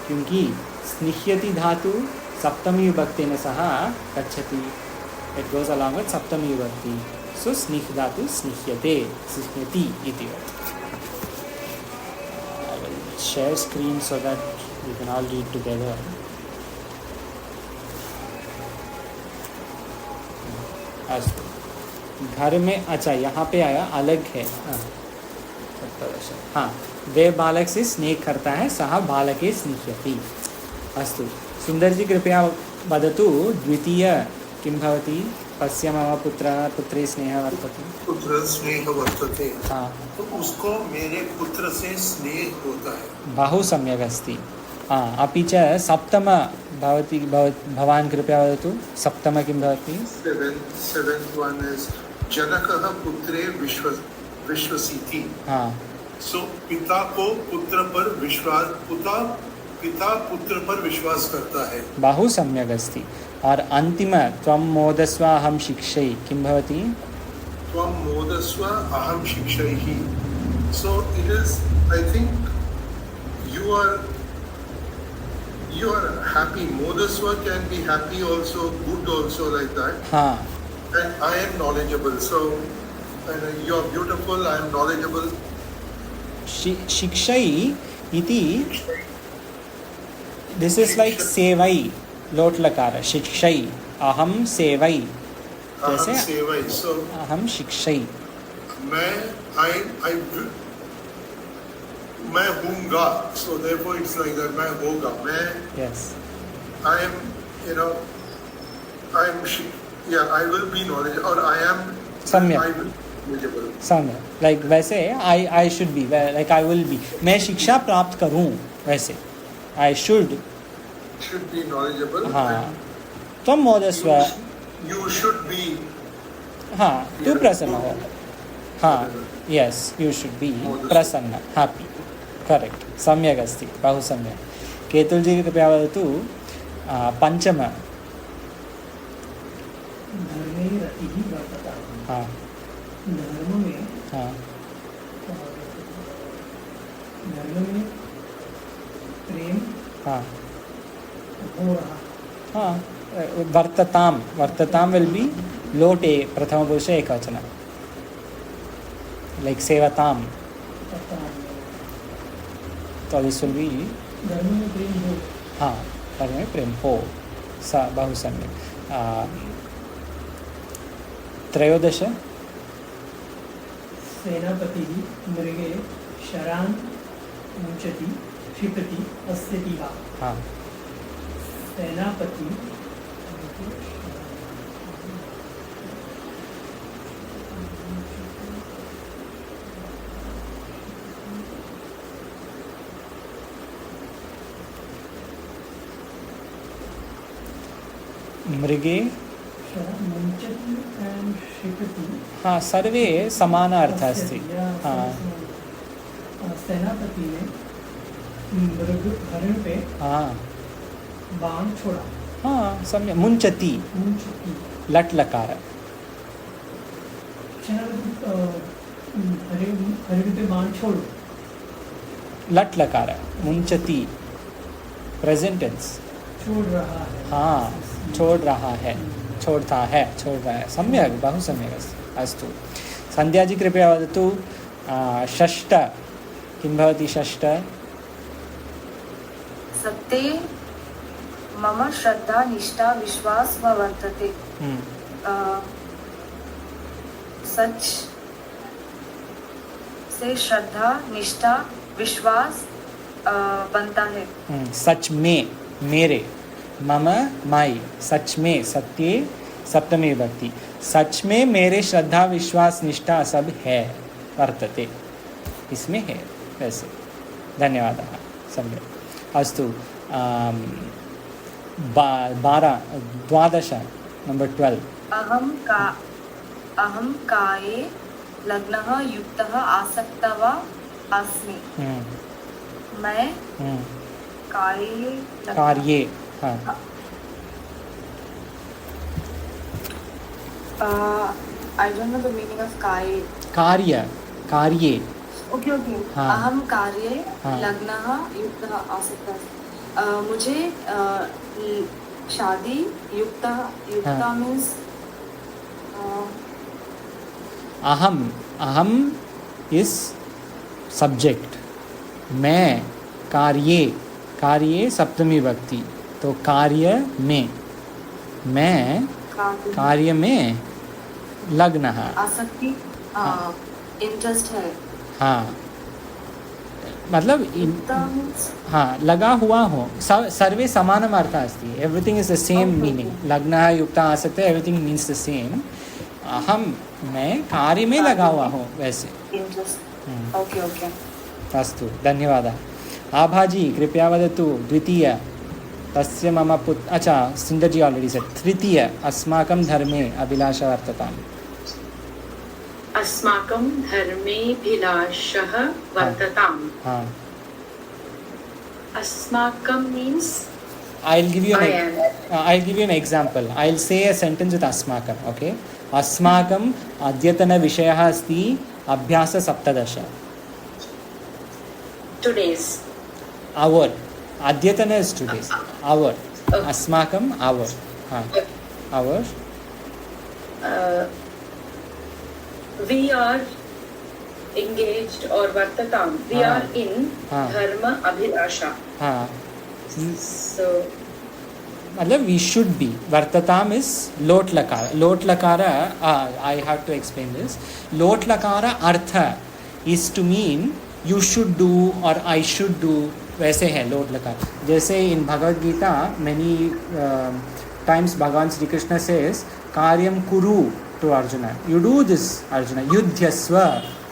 [SPEAKER 1] क्योंकि स्निह्यति धातु सप्तमी विभक्तेन सह गच्छति, इट गोes along with सप्तमी विभक्ति, सो स्निह् धातु स्निह्यते, स्निह्यति इति वत्। I will share screen so that we can all read together. अस्तु, घर में, अच्छा यहाँ पे आया अलग है, हाँ, वे बालक से स्नेह करता है, सः बालके स्निह्यति। अस्तु, सुंदर जी कृपया वदतु द्वितीय किं भवति? पश्य मम पुत्रः पुत्रे स्नेहः वर्तते।
[SPEAKER 2] पुत्र स्नेह वर्तते,
[SPEAKER 1] हाँ,
[SPEAKER 2] तो उसको मेरे पुत्र से स्नेह होता है।
[SPEAKER 1] बहु सम्यक् अस्ति। हाँ, अपि च सप्तम भवति, भवान् कृपया वदतु सप्तम किं भवति?
[SPEAKER 2] सेवेंथ वन इज जनकः पुत्रे विश्वसीति।
[SPEAKER 1] हाँ,
[SPEAKER 2] सो पिता को पुत्र पर विश्वास, पिता पुत्र पर विश्वास करता है।
[SPEAKER 1] बहु सम्यक् अस्ति। और अंतिम त्वं मोदस्व अहं शिक्षै किं भवति?
[SPEAKER 2] त्वं मोदस्व अहं शिक्षैहि। So it is, I think you are happy. Modaswa can be happy also, good also, like that.
[SPEAKER 1] हाँ,
[SPEAKER 2] And I am knowledgeable. So and you are beautiful, I am knowledgeable.
[SPEAKER 1] शिक्षै इति, दिस इज लाइक सेवै, लोट लकार, शिक्षै, अहम सेवै, जैसे
[SPEAKER 2] अहम सेवै, so
[SPEAKER 1] अहम शिक्षै,
[SPEAKER 2] मैं हूँगा, so therefore it's like that, मैं होगा, मैं,
[SPEAKER 1] यस,
[SPEAKER 2] I am, you know, I am, yeah, I will be knowledgeable, or I am,
[SPEAKER 1] सम्यक्,
[SPEAKER 2] I will be knowledgeable.
[SPEAKER 1] सम्यक्, लाइक वैसे I should be, like I will be, मैं शिक्षा प्राप्त करूँ, वैसे I should
[SPEAKER 2] Should be knowledgeable.
[SPEAKER 1] हाँ, त्वं मोदस्व,
[SPEAKER 2] You should be.
[SPEAKER 1] हाँ, तू प्रसन्न हो, हाँ, यस, यू शुड बी प्रसन्न, हैप्पी, करेक्ट, सम्यक् अस्ति, बहु सम्यक्। केतुल जी कृपया वदतु पंचम।
[SPEAKER 4] धर्मे रतिः वर्तते।
[SPEAKER 1] हाँ,
[SPEAKER 4] धर्म में,
[SPEAKER 1] हाँ,
[SPEAKER 4] धर्म में प्रेम
[SPEAKER 1] हाँ,
[SPEAKER 4] हो रहा।
[SPEAKER 1] हाँ, वर्तताम, वर्तताम विल बी लोटे प्रथम पुरुष एकवचन, लाइक सेवताम, तो दिस विल बी
[SPEAKER 4] धर्म में प्रेम हो।
[SPEAKER 1] हाँ, धर्म में प्रेम हो, स बहु सम्यक्। त्रयोदश
[SPEAKER 4] सेनापतिः मृगे शरान् मुञ्चति क्षिपति अस्यति वा।
[SPEAKER 1] हाँ,
[SPEAKER 4] सेनापति
[SPEAKER 1] मृगे,
[SPEAKER 4] मुञ्चति एंड क्षिपति।
[SPEAKER 1] हाँ, सर्वे समान अर्थ अस्ति। हाँ,
[SPEAKER 4] सेनापति ने मृग हरण पे
[SPEAKER 1] हाँ,
[SPEAKER 4] बाण छोड़ा।
[SPEAKER 1] हाँ, सम्यक्, मुञ्चति,
[SPEAKER 4] मुञ्चति,
[SPEAKER 1] लट् लकार,
[SPEAKER 4] हरिण पे बाण छोड़ो।
[SPEAKER 1] लट् लकार, मुञ्चति, प्रेजेंट टेंस,
[SPEAKER 4] छोड़ रहा है।
[SPEAKER 1] हाँ, छोड़ रहा है, छोड़ता है, छोड़ रहा है, सम्यक्, बहु सम्यक् अस्ति। अस्तु, संध्या जी कृपया वदतु षष्ठ किं भवति? षष्ठ
[SPEAKER 3] सत्ये मम श्रद्धा निष्ठा विश्वास व वर्तते। सच से श्रद्धा निष्ठा विश्वास बनता है।
[SPEAKER 1] सच में, मेरे, मम माई, सच में, सत्ये सप्तमी विभक्ति, सच में मेरे श्रद्धा विश्वास निष्ठा सब है, वर्तते, इसमें है वैसे। धन्यवादः, सम्यक्। अस्तु, 12 नंबर 12।
[SPEAKER 3] अहं काये लग्नः युक्तः आसक्तः वा अस्मि। मैं
[SPEAKER 1] कार्ये हाँ
[SPEAKER 3] I don't know the meaning of
[SPEAKER 1] कार्ये
[SPEAKER 3] ओके
[SPEAKER 1] हाँ।
[SPEAKER 3] अहम कार्ये
[SPEAKER 1] हाँ।
[SPEAKER 3] लग्नः युक्तः आसक्तः मुझे शादी युक्ता
[SPEAKER 1] हाँ।
[SPEAKER 3] मीन्स
[SPEAKER 1] अहम इज सब्जेक्ट, मैं कार्ये सप्तमी विभक्ति, तो कार्य में, मैं कार्य में लग्न है,
[SPEAKER 3] आसक्ति इंटरेस्ट है
[SPEAKER 1] हाँ मतलब हाँ लगा हुआ हो, सर्वे समानम अर्थः अस्ति, everything is the same meaning, लग्नः युक्तः आसक्तः एवरीथिंग मीन्स द सेम। अहम मैं कार्य में लगा हुआ हूँ वैसे।
[SPEAKER 3] ओके
[SPEAKER 1] अस्तु धन्यवादः। आभाजी कृपया वदतु द्वितीय तस्य मम अच्छा सुन्दरजी ऑलरेडी सेड, तृतीय अस्माकं धर्मे अभिलाषा वर्तताम्।
[SPEAKER 6] अस्माकं धर्मेऽभिलाषः वर्तताम्।
[SPEAKER 1] हाँ
[SPEAKER 6] अस्माकं means
[SPEAKER 1] I'll give you
[SPEAKER 6] I am.
[SPEAKER 1] an example. I'll say a sentence with अस्माकं, okay? अस्माकं अद्यतनविषयः अस्ति अभ्यास 17।
[SPEAKER 6] Today's.
[SPEAKER 1] Our अद्यतन is today's. Our
[SPEAKER 6] Okay.
[SPEAKER 1] अस्माकं our हाँ our
[SPEAKER 6] We are engaged or vartatam. We
[SPEAKER 1] हाँ.
[SPEAKER 6] are in
[SPEAKER 1] हाँ.
[SPEAKER 6] dharma abhilasha.
[SPEAKER 1] हाँ
[SPEAKER 6] So
[SPEAKER 1] मतलब we should be, वर्तताम is lot लकारा I have to explain this. लोट लकारा अर्थ is to mean you should do or I should do, वैसे है लोट लकार। जैसे in Bhagavad Gita many times भगवान Shri Krishna says कार्यम कुरु to Arjuna, you do this Arjuna, युध्यस्व,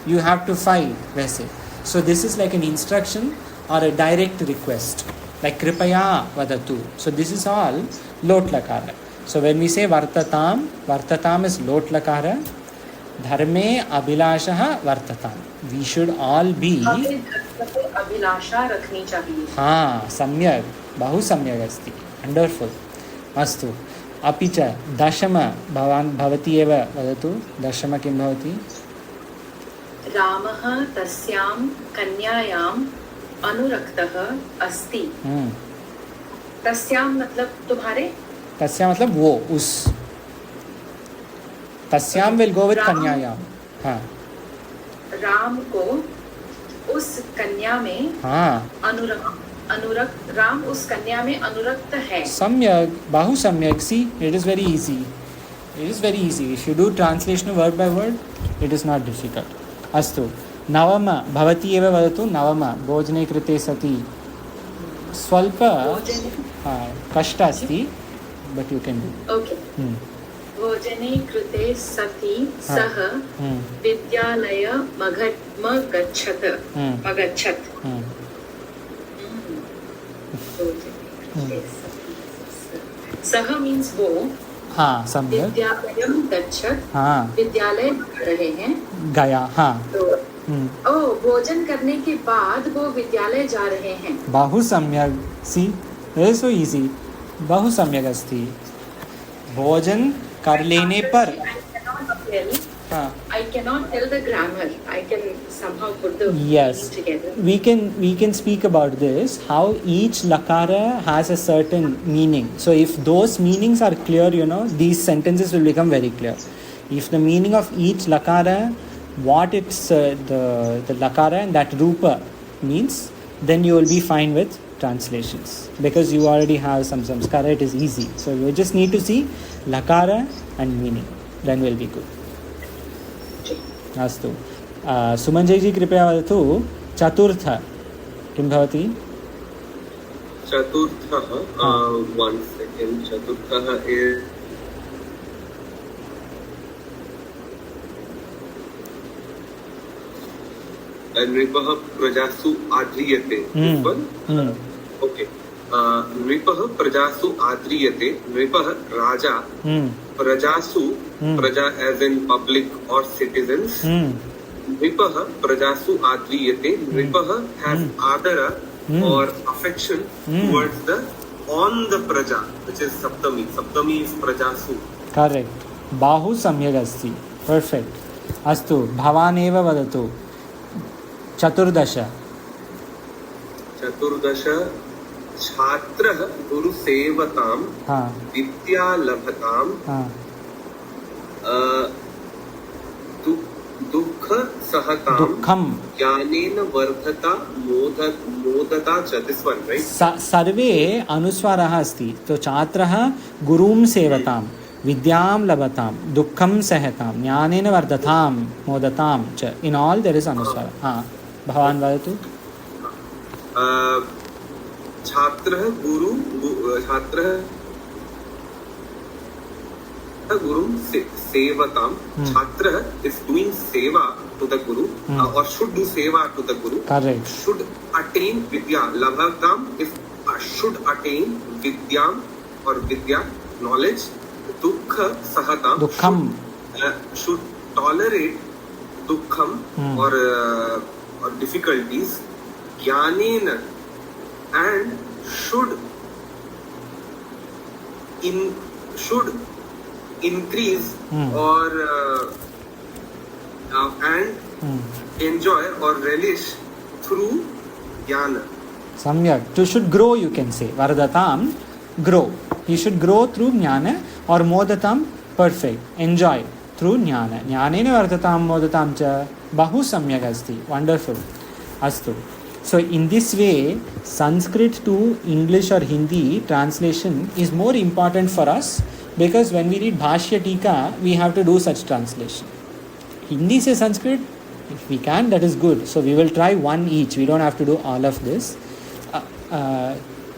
[SPEAKER 1] you have to fight, वैसे। So this is like an instruction or a direct request, like कृपया वदतु। So this is all lot lakara. So when we say vartatam is lot lakara, dharme abhilasha vartatam, we should all be
[SPEAKER 6] हमें धर्म pay अभिलाषा रखनी चाहिए।
[SPEAKER 1] हाँ सम्यक्, बहु सम्यक् अस्ति, वंडरफुल। अस्तु अपि च दशम भवती एव वदतु, दशम किं भवति?
[SPEAKER 6] रामः तस्यां कन्यायाम् अनुरक्तः अस्ति। तस्यां मतलब तुम्हारे,
[SPEAKER 1] तस्यां मतलब वो, उस, तस्यां विल गो विद कन्यायां। हाँ
[SPEAKER 6] राम को उस कन्या में
[SPEAKER 1] हाँ
[SPEAKER 6] अनुरक्त राम उस कन्या में अनुरक्त है।
[SPEAKER 1] सम्यक, बहु सम्यक। See it is very easy, it is very easy if you do translation word by word, it is not difficult. अस्तु नवम भवती एव वदतु। नवम भोजने कृते सति स्वल्प कष्ट अस्ति, but you can do.
[SPEAKER 6] Okay भोजने कृते सति सः विद्यालयमगच्छत्। सः मीन्स वो,
[SPEAKER 1] हाँ सम्यक।
[SPEAKER 6] विद्यालयम गच्छत्,
[SPEAKER 1] हाँ
[SPEAKER 6] विद्यालय रहे हैं,
[SPEAKER 1] गया। हाँ
[SPEAKER 6] तो भोजन करने के बाद वो विद्यालय जा रहे हैं।
[SPEAKER 1] बहु सम्यक। See it is so easy, बहु सम्यक अस्ति। भोजन कर लेने पर
[SPEAKER 6] I cannot tell the grammar. I can somehow put the
[SPEAKER 1] yes
[SPEAKER 6] meaning together.
[SPEAKER 1] we can speak about this, how each lakara has a certain meaning. So if those meanings are clear, you know, these sentences will become very clear. If the meaning of each lakara, what it's the lakara and that rupa means, then you will be fine with translations, because you already have some samskara. It is easy, so you just need to see lakara and meaning, then will be good. अस्तु सुमंजय जी कृपया वदतु चतुर्थ किं भवति?
[SPEAKER 5] चतुर्थः one second, चतुर्थः नृपः प्रजासु आद्रियते। Okay नृपः प्रजासु आद्रियते, नृपः राजा प्रजासु, प्रजा एज इन पब्लिक और सिटीजन्स, नृपः प्रजासु आद्रियते, नृपः हैज आदर or affection towards the on the praja, which is saptami. Saptami is prajasu.
[SPEAKER 1] Correct. Bahu samyak asti. Perfect. Astu. Bhavan eva vadatu. Chaturdasha.
[SPEAKER 5] Chaturdasha. Chhatrah guru sevatam. Vidya labhatam. Dukha sahatam.
[SPEAKER 1] Dukham.
[SPEAKER 5] Jnanena vardhata modata cha. This one, right?
[SPEAKER 1] Sarve anuswarah asti. So chatrah gurum sevatam. Vidyam labhatam. Dukham sahatam. Jnanena vardhatam. Modatam cha. In all there is anuswara. Bhavan vadatu. Chhatrah
[SPEAKER 5] guru sevatam. Chhatra is doing seva to the guru or should do seva to the guru.
[SPEAKER 1] Correct.
[SPEAKER 5] Should attain vidya. Labhatam is should attain vidyam or vidya, knowledge. Dukha sahatam.
[SPEAKER 1] Dukham.
[SPEAKER 5] Should tolerate dukham or difficulties. Jnanena, and should increase or and enjoy or relish through jnana.
[SPEAKER 1] Samyak. To should grow, you can say. Vardhatam, grow. He should grow through jnana, or modatam, perfect. Enjoy through jnana. Jnanena vardhatam modatam cha. Bahu samyak asti. Wonderful. Astu. So in this way, Sanskrit to English or Hindi translation is more important for us, because when we read Bhashya Tika, we have to do such translation. Hindi se Sanskrit, if we can, that is good. So we will try one each. We don't have to do all of this.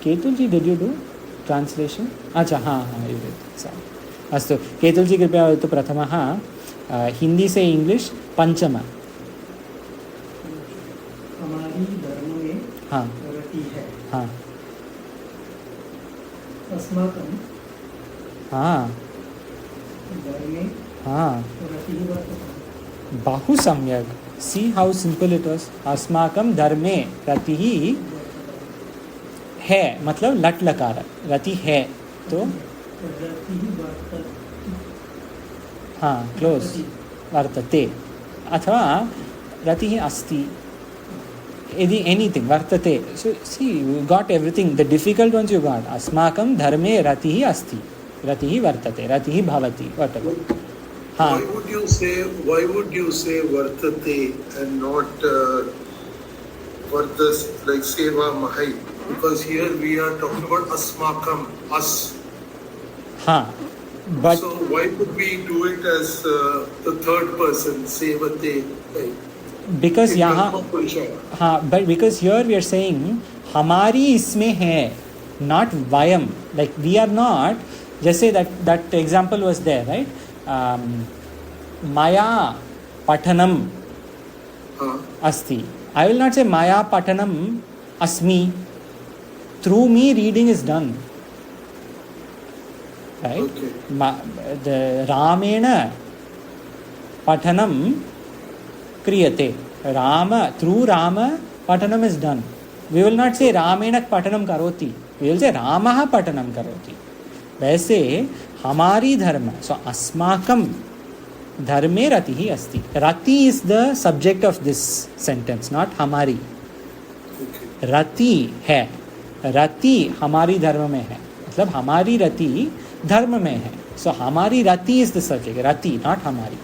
[SPEAKER 1] Ketulji, did you do translation? Acha, you did. Sorry. Astu. Ketulji कृपया वदतु प्रथमः हिंदी से English पंचम.
[SPEAKER 4] हमारी धर्म में रति है. अस्माकं धर्मे रति वर्तते.
[SPEAKER 1] बहु सम्यक. See how simple it was. अस्माकं धर्मे रति है, मतलब लट लकार रति है, तो क्लोज वर्तते अथवा रति अस्ति. Anything वर्तते. So see, you got everything. The difficult ones you got. अस्माकं धर्मे रति अस्ति, रति वर्तते, रति भवति, whatever.
[SPEAKER 2] Why would you say vartate and not vartas, like seva mahai? Because here we are talking about asmakam, us.
[SPEAKER 1] But
[SPEAKER 2] so why would we do it as the third person, sevate?
[SPEAKER 1] Because but because here we are saying hamari isme hai, not vayam. Like we are not. Just say that example was there, right? Maya patanam asti. I will not say Maya patanam asmi. Through me reading is done. Right?
[SPEAKER 2] Okay.
[SPEAKER 1] The Ramena patanam kriyate. Rama, through Rama patanam is done. We will not say Ramena patanam karoti. We will say Ramaha patanam karoti. वैसे हमारी धर्म. So अस्माकं धर्मे रति अस्ति. रति is the subject of this sentence, not हमारी. रति है. रति हमारी धर्म में है, मतलब हमारी रति धर्म में है. So हमारी रति is the subject. Rati, not हमारी.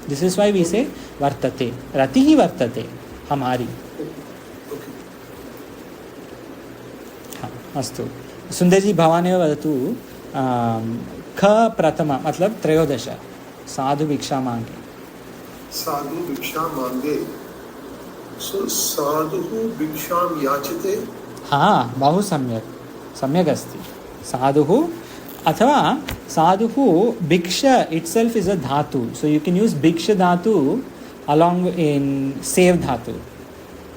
[SPEAKER 1] This is why we say वर्तते. रति ही वर्तते, हमारी. अस्तु. सुंदर जी भवानेव वदतु. ख प्रथम मतलब त्रयोदश. साधु भिक्षा मांगे.
[SPEAKER 2] साधु भिक्षा मांगे. So साधु भिक्षाम याचते.
[SPEAKER 1] बहु सम्यक अस्ति. साधु अथवा साधु भिक्षा itself is a dhatu, so you can use भिक्षा dhatu along in save dhatu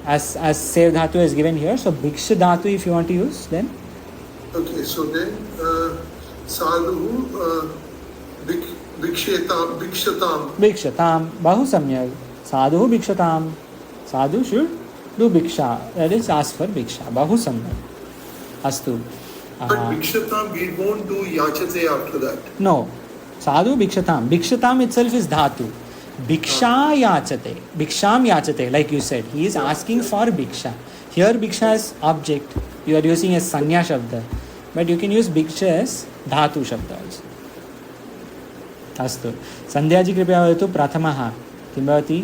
[SPEAKER 1] as save dhatu is given here. So भिक्षा dhatu if you want to use, then
[SPEAKER 2] okay, so then sadhu भिक्षताम.
[SPEAKER 1] बहु सम्यक. साधु भिक्षताम. Sadhu should do bhiksha, that is ask for bhiksha. Bahu samyak. Astu.
[SPEAKER 2] But Bhikshatam, we won't do Yachate after that.
[SPEAKER 1] No. Sadhu Bhikshatam. Bhikshatam itself is dhatu. Bhiksha Yachate. Bhiksham Yachate, like you said. He is asking for Bhiksha. Here Bhiksha is object. You are using as Sanya Shabda. But you can use Bhiksha as dhatu Shabda also. Astu. Sandhyaji कृपया वदतु प्रथमः किं भवति?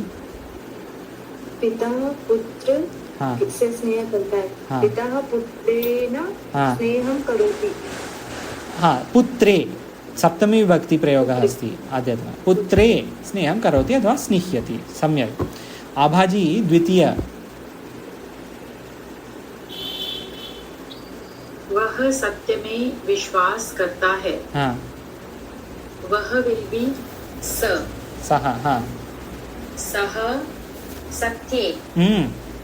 [SPEAKER 3] पिता पुत्र से स्नेह करता है. पिता पुत्रेण स्नेहं करोति.
[SPEAKER 1] हाँ, पुत्रे सप्तमी विभक्ति प्रयोगः अस्ति आद्यतन. पुत्रे स्नेहं करोति अथवा स्निह्यति. सम्यक्. आभाजी द्वितीय.
[SPEAKER 6] वह सत्य में विश्वास करता है.
[SPEAKER 1] हाँ.
[SPEAKER 6] वह विल बी
[SPEAKER 1] सः. हाँ.
[SPEAKER 6] सः सत्ये.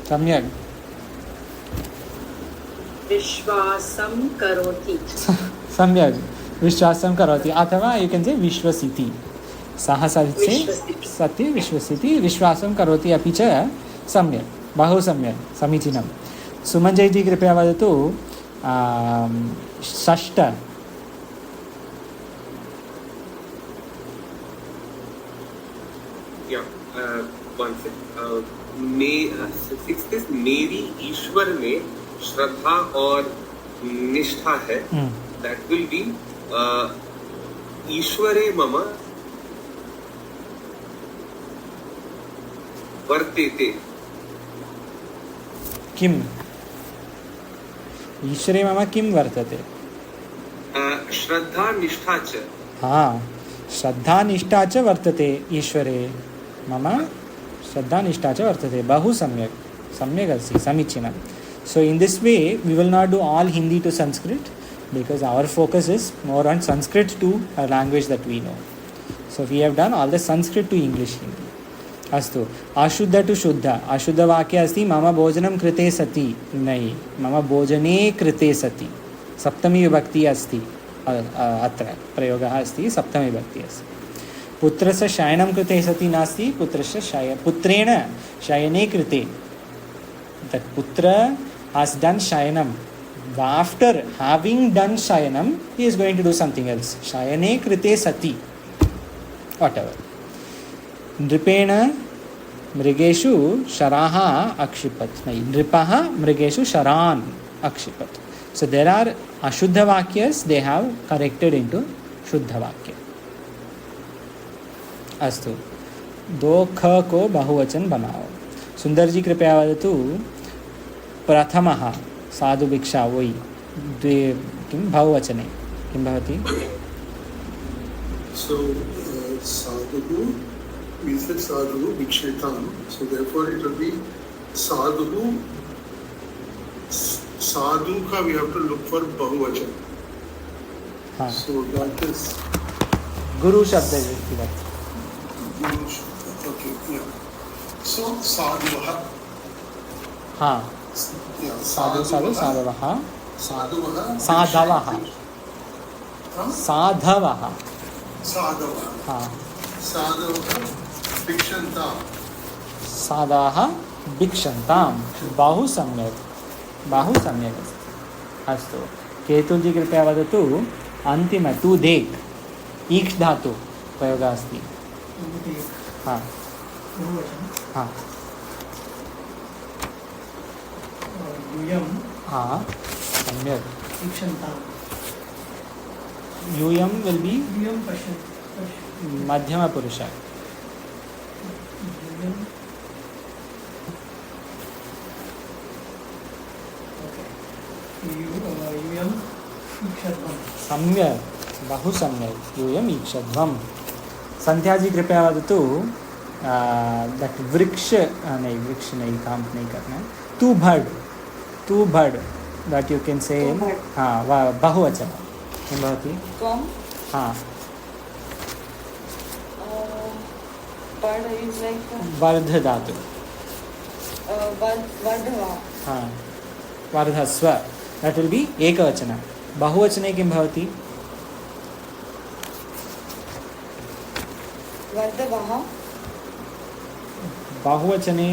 [SPEAKER 1] सम्यक्.
[SPEAKER 6] विश्वासं करोति.
[SPEAKER 1] सम्यक्. विश्वासं करोति अथवा यू कैन से विश्वसिति. सः सत्ये विश्वसिति, विश्वासं करोति अपि च. सम्यक्. बहु सम्यक्. समीचीनं. सुमञ्जय जी कृपया वदतु षष्ठ.
[SPEAKER 5] सिक्स्थ इज मेरी ईश्वर में श्रद्धा और निष्ठा है. दैट विल बी ईश्वरे मम वर्तेते.
[SPEAKER 1] किम? ईश्वरे मम किं वर्तते?
[SPEAKER 5] श्रद्धा निष्ठा च.
[SPEAKER 1] हाँ, श्रद्धा निष्ठा च वर्तते ईश्वरे मम. श्रद्धा निष्ठा च वर्तते. बहु सम्यक्. सम्यक् अस्ति. समीचीनं. So in this way we will not do all Hindi to Sanskrit because our focus is more on Sanskrit to a language that we know. So we have done all the Sanskrit to English Hindi. अस्तु. अशुद्ध two शुद्ध. अशुद्ध वाक्य अस्ति मम भोजनं कृते सति. नहि, मम भोजने कृते सति. सप्तमी विभक्ति अस्ति. अत्र प्रयोगः अस्ति. सप्तमी विभक्ति अस्ति. पुत्रस्य शयनं कृते सति नास्ति. पुत्रस्य पुत्रेण शयने कृते. That putra has done shayanam. After having done shayanam, he is going to do something else. Shayane krite sati. Whatever. Nripena mrigeshu sharaha akshipat. Nripaha mrigeshu sharan akshipat. So there are ashuddha vakyas, they have corrected into shuddha vakya. Astu. दो ख को बहुवचन बनाओ. सुंदर जी कृपया वदतु प्रथमः साधु भिक्षा वै. द्वे किं बहुवचने किं भवति?
[SPEAKER 2] So sadhu, we said sadhu bhikshetam. So therefore it will be sadhu. Sadhu ka we have to look for bahuvachan.
[SPEAKER 1] हाँ.
[SPEAKER 2] So that is
[SPEAKER 1] गुरु शब्द है.
[SPEAKER 2] Guru. Okay, yeah. So sadhuvah.
[SPEAKER 1] हाँ.
[SPEAKER 2] Yeah,
[SPEAKER 1] साधु साधवः.
[SPEAKER 2] sadhuvah.
[SPEAKER 1] साधवः. साधवः.
[SPEAKER 2] Sadhavah.
[SPEAKER 1] हाँ.
[SPEAKER 2] Sadhavah bhikshantam.
[SPEAKER 1] साधाः भिक्षन्ताम्. बहु सम्यक्. बहु सम्यक् अस्ति. अस्तु. केतुजी कृपया वदतु अन्तिम तु देक्. ईक्ष् धातु प्रयोगः अस्ति. हाँ. हाँ.
[SPEAKER 4] यूयं.
[SPEAKER 1] हाँ. सम्यक्.
[SPEAKER 4] ईक्षन्ताम्.
[SPEAKER 1] यूयं विल बी
[SPEAKER 4] यूयं पश्यन्.
[SPEAKER 1] मध्यमपुरुष.
[SPEAKER 4] यूयं ईक्षध्वम्.
[SPEAKER 1] सम्यक्. बहु सम्यक्. यूयम् ईक्षध्वम्. संध्याजी कृपया वदतु दट वृक्ष नहीं, वृक्ष नहीं, काम नहीं करना है. तू भड दैट यू कैन से. हाँ, बहुवचन किं भवति? हाँ. वर्ध धातु. हाँ. वर्धस्व. दैट विल बी एकवचन. बहुवचने किं भवति? बहुवचने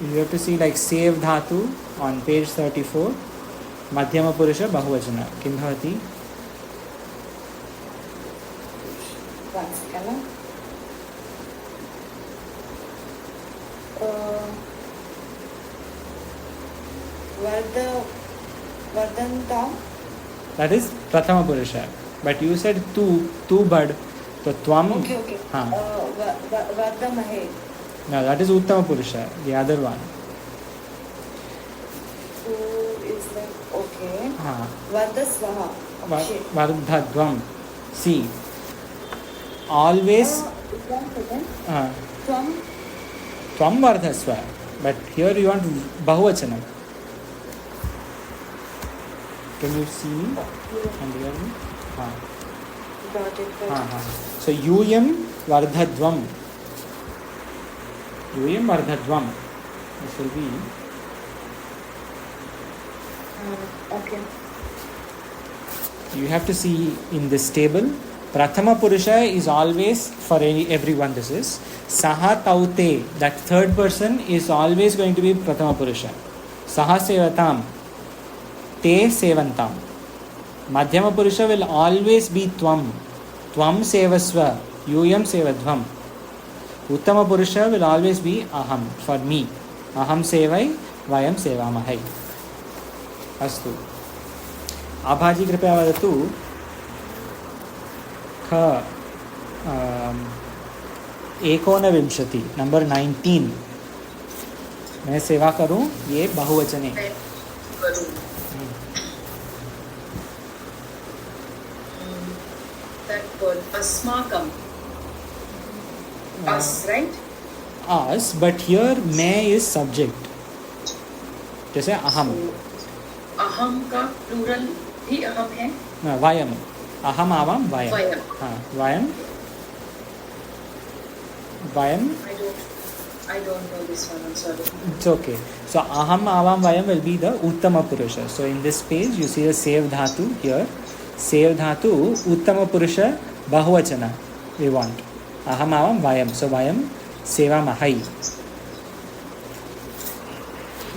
[SPEAKER 1] You have to see like save dhatu on page 34. Madhyama purusha bahuvachana. Kim bhavati?
[SPEAKER 3] One second. Vardantam.
[SPEAKER 1] That is prathama purusha. But you said tu bad. So tvam.
[SPEAKER 3] Okay.
[SPEAKER 1] हाँ.
[SPEAKER 3] Vardamahe.
[SPEAKER 1] No, that is uttama purusha. The other one.
[SPEAKER 3] Who is like okay.
[SPEAKER 1] हाँ.
[SPEAKER 3] Vardasvaha.
[SPEAKER 1] Vardhadvam. See. Always.
[SPEAKER 3] One second.
[SPEAKER 1] Tvam vardhasva. But here you want bahuvachanam. Can you see me and hear me?
[SPEAKER 3] Got it.
[SPEAKER 1] So yuyam vardhadvam. Yuyam vardhadvam. This will be.
[SPEAKER 3] Okay.
[SPEAKER 1] You have to see in this table. Prathama Purusha is always for everyone. This is Saha Taute. That third person is always going to be Prathama Purusha. Saha Sevatam. Te Sevantam. Madhyama Purusha will always be Tvam. Tvam Sevasva. Yuyam Sevadvam. Uttama Purusha will always be Aham. For me. Aham Sevai. Vayam Sevamahai. Astu. Abhaji Kripya Vadatu. एकोनविंशति number 19 मैं सेवा करूं ये बहुवचने
[SPEAKER 6] That word asmakam. Us, right?
[SPEAKER 1] us, but here मैं is subject. जैसे अहम.
[SPEAKER 6] अहम का प्लूरल भी अहम है.
[SPEAKER 1] वयम. अहम आवाम वयम. हाँ वयम. Vayam.
[SPEAKER 6] I don't know this one. I'm sorry.
[SPEAKER 1] It's okay. So aham avam vayam will be the uttama purusha. So in this page you see the save dhatu here. Save dhatu uttama purusha bahuvachana we want. Aham avam vayam. So vayam seva mahai.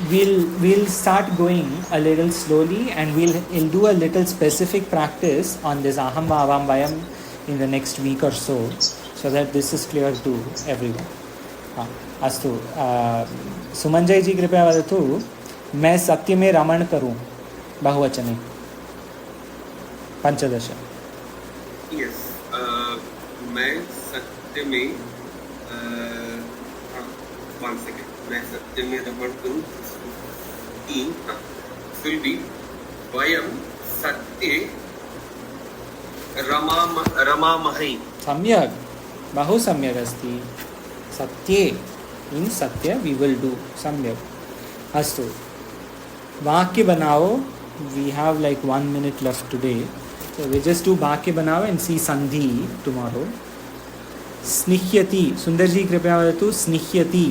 [SPEAKER 1] We'll start going a little slowly and we'll do a little specific practice on this aham avam vayam in the next week or so. So that this is clear to everyone. हाँ अस्तु सुमंजय जी कृपया वदतु मैं सत्य में रमण करूं बहुवचने 15.
[SPEAKER 5] Yes, मैं सत्य में one second. मैं सत्य में रमण करूं 3. Will be वयम सत्ये रमामहे.
[SPEAKER 1] सम्यक् बहु सम्यक् अस्ति. सत्ये इन सत्य we will do. सम्यक्. अस्तु वाक्य बनाओ. We have like 1 minute left today. So we just do वाक्य बनाओ and see संधि tomorrow. स्निह्यति. सुंदर जी कृपया वदतु स्निह्यति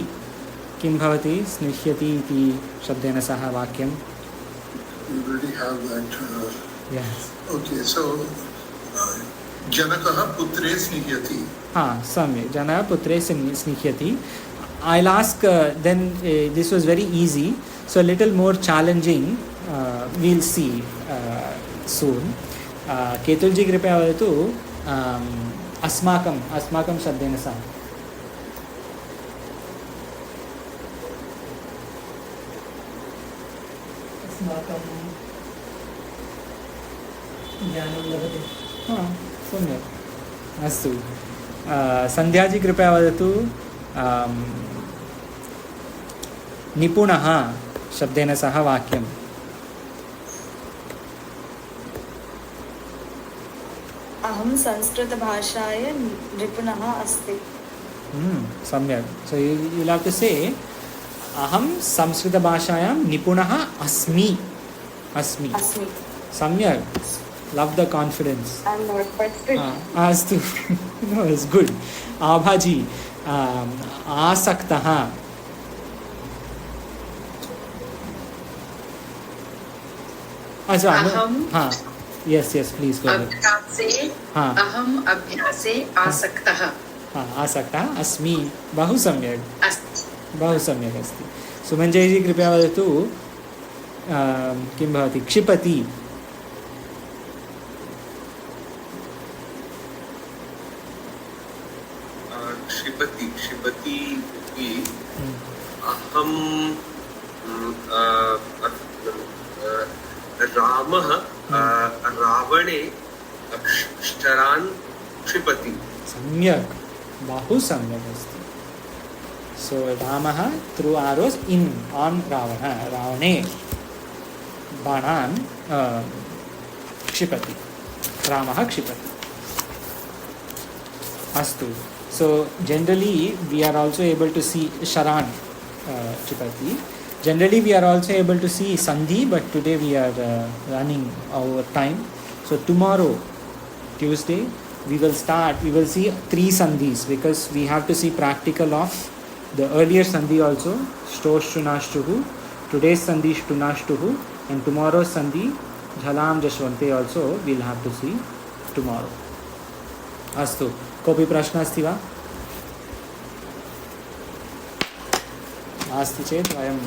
[SPEAKER 1] किं भवति. स्निह्यति इति शब्देन सह वाक्यं.
[SPEAKER 2] You already have that.
[SPEAKER 1] Yes.
[SPEAKER 2] Okay, so जनकः पुत्रे स्निह्यति.
[SPEAKER 1] हाँ सम्यक्. जनः पुत्रे स्निह्यति. I'll ask then this was very easy, so a little more challenging we'll see soon. Ketul जी कृपया वदतु अस्माकं शब्देन सह.
[SPEAKER 4] अस्माकं ज्ञानं लभते.
[SPEAKER 1] हाँ सम्यक्. अस्तु संध्या जी कृपया वदतु निपुणः शब्देन सह वाक्यम्.
[SPEAKER 3] अहं संस्कृतभाषायां निपुणः अस्मि.
[SPEAKER 1] सम्यक्. So you'll have to say अहं संस्कृतभाषायां निपुणः अस्मि. अस्मि. सम्यक्. Love the confidence.
[SPEAKER 3] I'm not perfect.
[SPEAKER 1] Astu. No, it's good. Abhaji, आसक्तः. अच्छा हाँ yes please go ahead.
[SPEAKER 6] अहम अभ्यासे आसक्तः.
[SPEAKER 1] हाँ आसक्तः अस्मि. बहु सम्यक्. बहु सम्यक् अस्ति. सुमञ्जयजी कृपया वदतु किं भवति क्षिपति
[SPEAKER 5] क्षिपति क्षिपति इति अहं रामः रावणे शरान् क्षिपति.
[SPEAKER 1] सम्यक्, बहु सम्यक् अस्ति. सो रामः थ्रू आरोस् इन् आन् रावणः, रावणे बाणान् क्षिपति, रामः क्षिपति. अस्तु. So generally we are also able to see sharan chipati. Generally we are also able to see sandhi, but today we are running our time. So tomorrow, Tuesday, we will see 3 sandhis, because we have to see practical of the earlier sandhi also, shtoshtunashtuhu, today's sandhi shtunashtuhu, and tomorrow's sandhi jhalam jashwante also we'll have to see tomorrow. Astu. कोऽपि प्रश्नः अस्ति वा? नास्ति चेत् वयं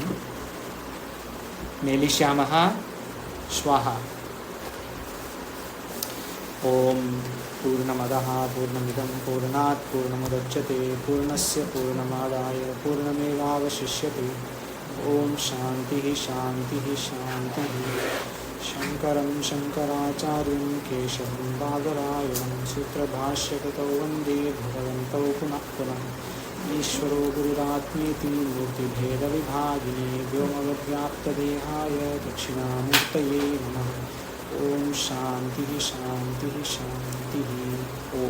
[SPEAKER 1] मेलिष्यामः श्वः. ॐ पूर्णमदः पूर्णमिदं पूर्णात् पूर्णमुदच्यते पूर्णस्य पूर्णमादाय पूर्णमेवावशिष्यते. ॐ शान्तिः शान्तिः शान्तिः. शङ्करं शङ्कराचार्यं केशवं बादरायणं सूत्रभाष्यकृतौ वन्दे भगवन्तौ पुनः पुनः. ईश्वरो गुरुरात्मेति मूर्तिभेदविभागिने व्योमवद्व्याप्तदेहाय दक्षिणामूर्तये नमः. ॐ शान्तिः शान्तिः शान्तिः. ॐ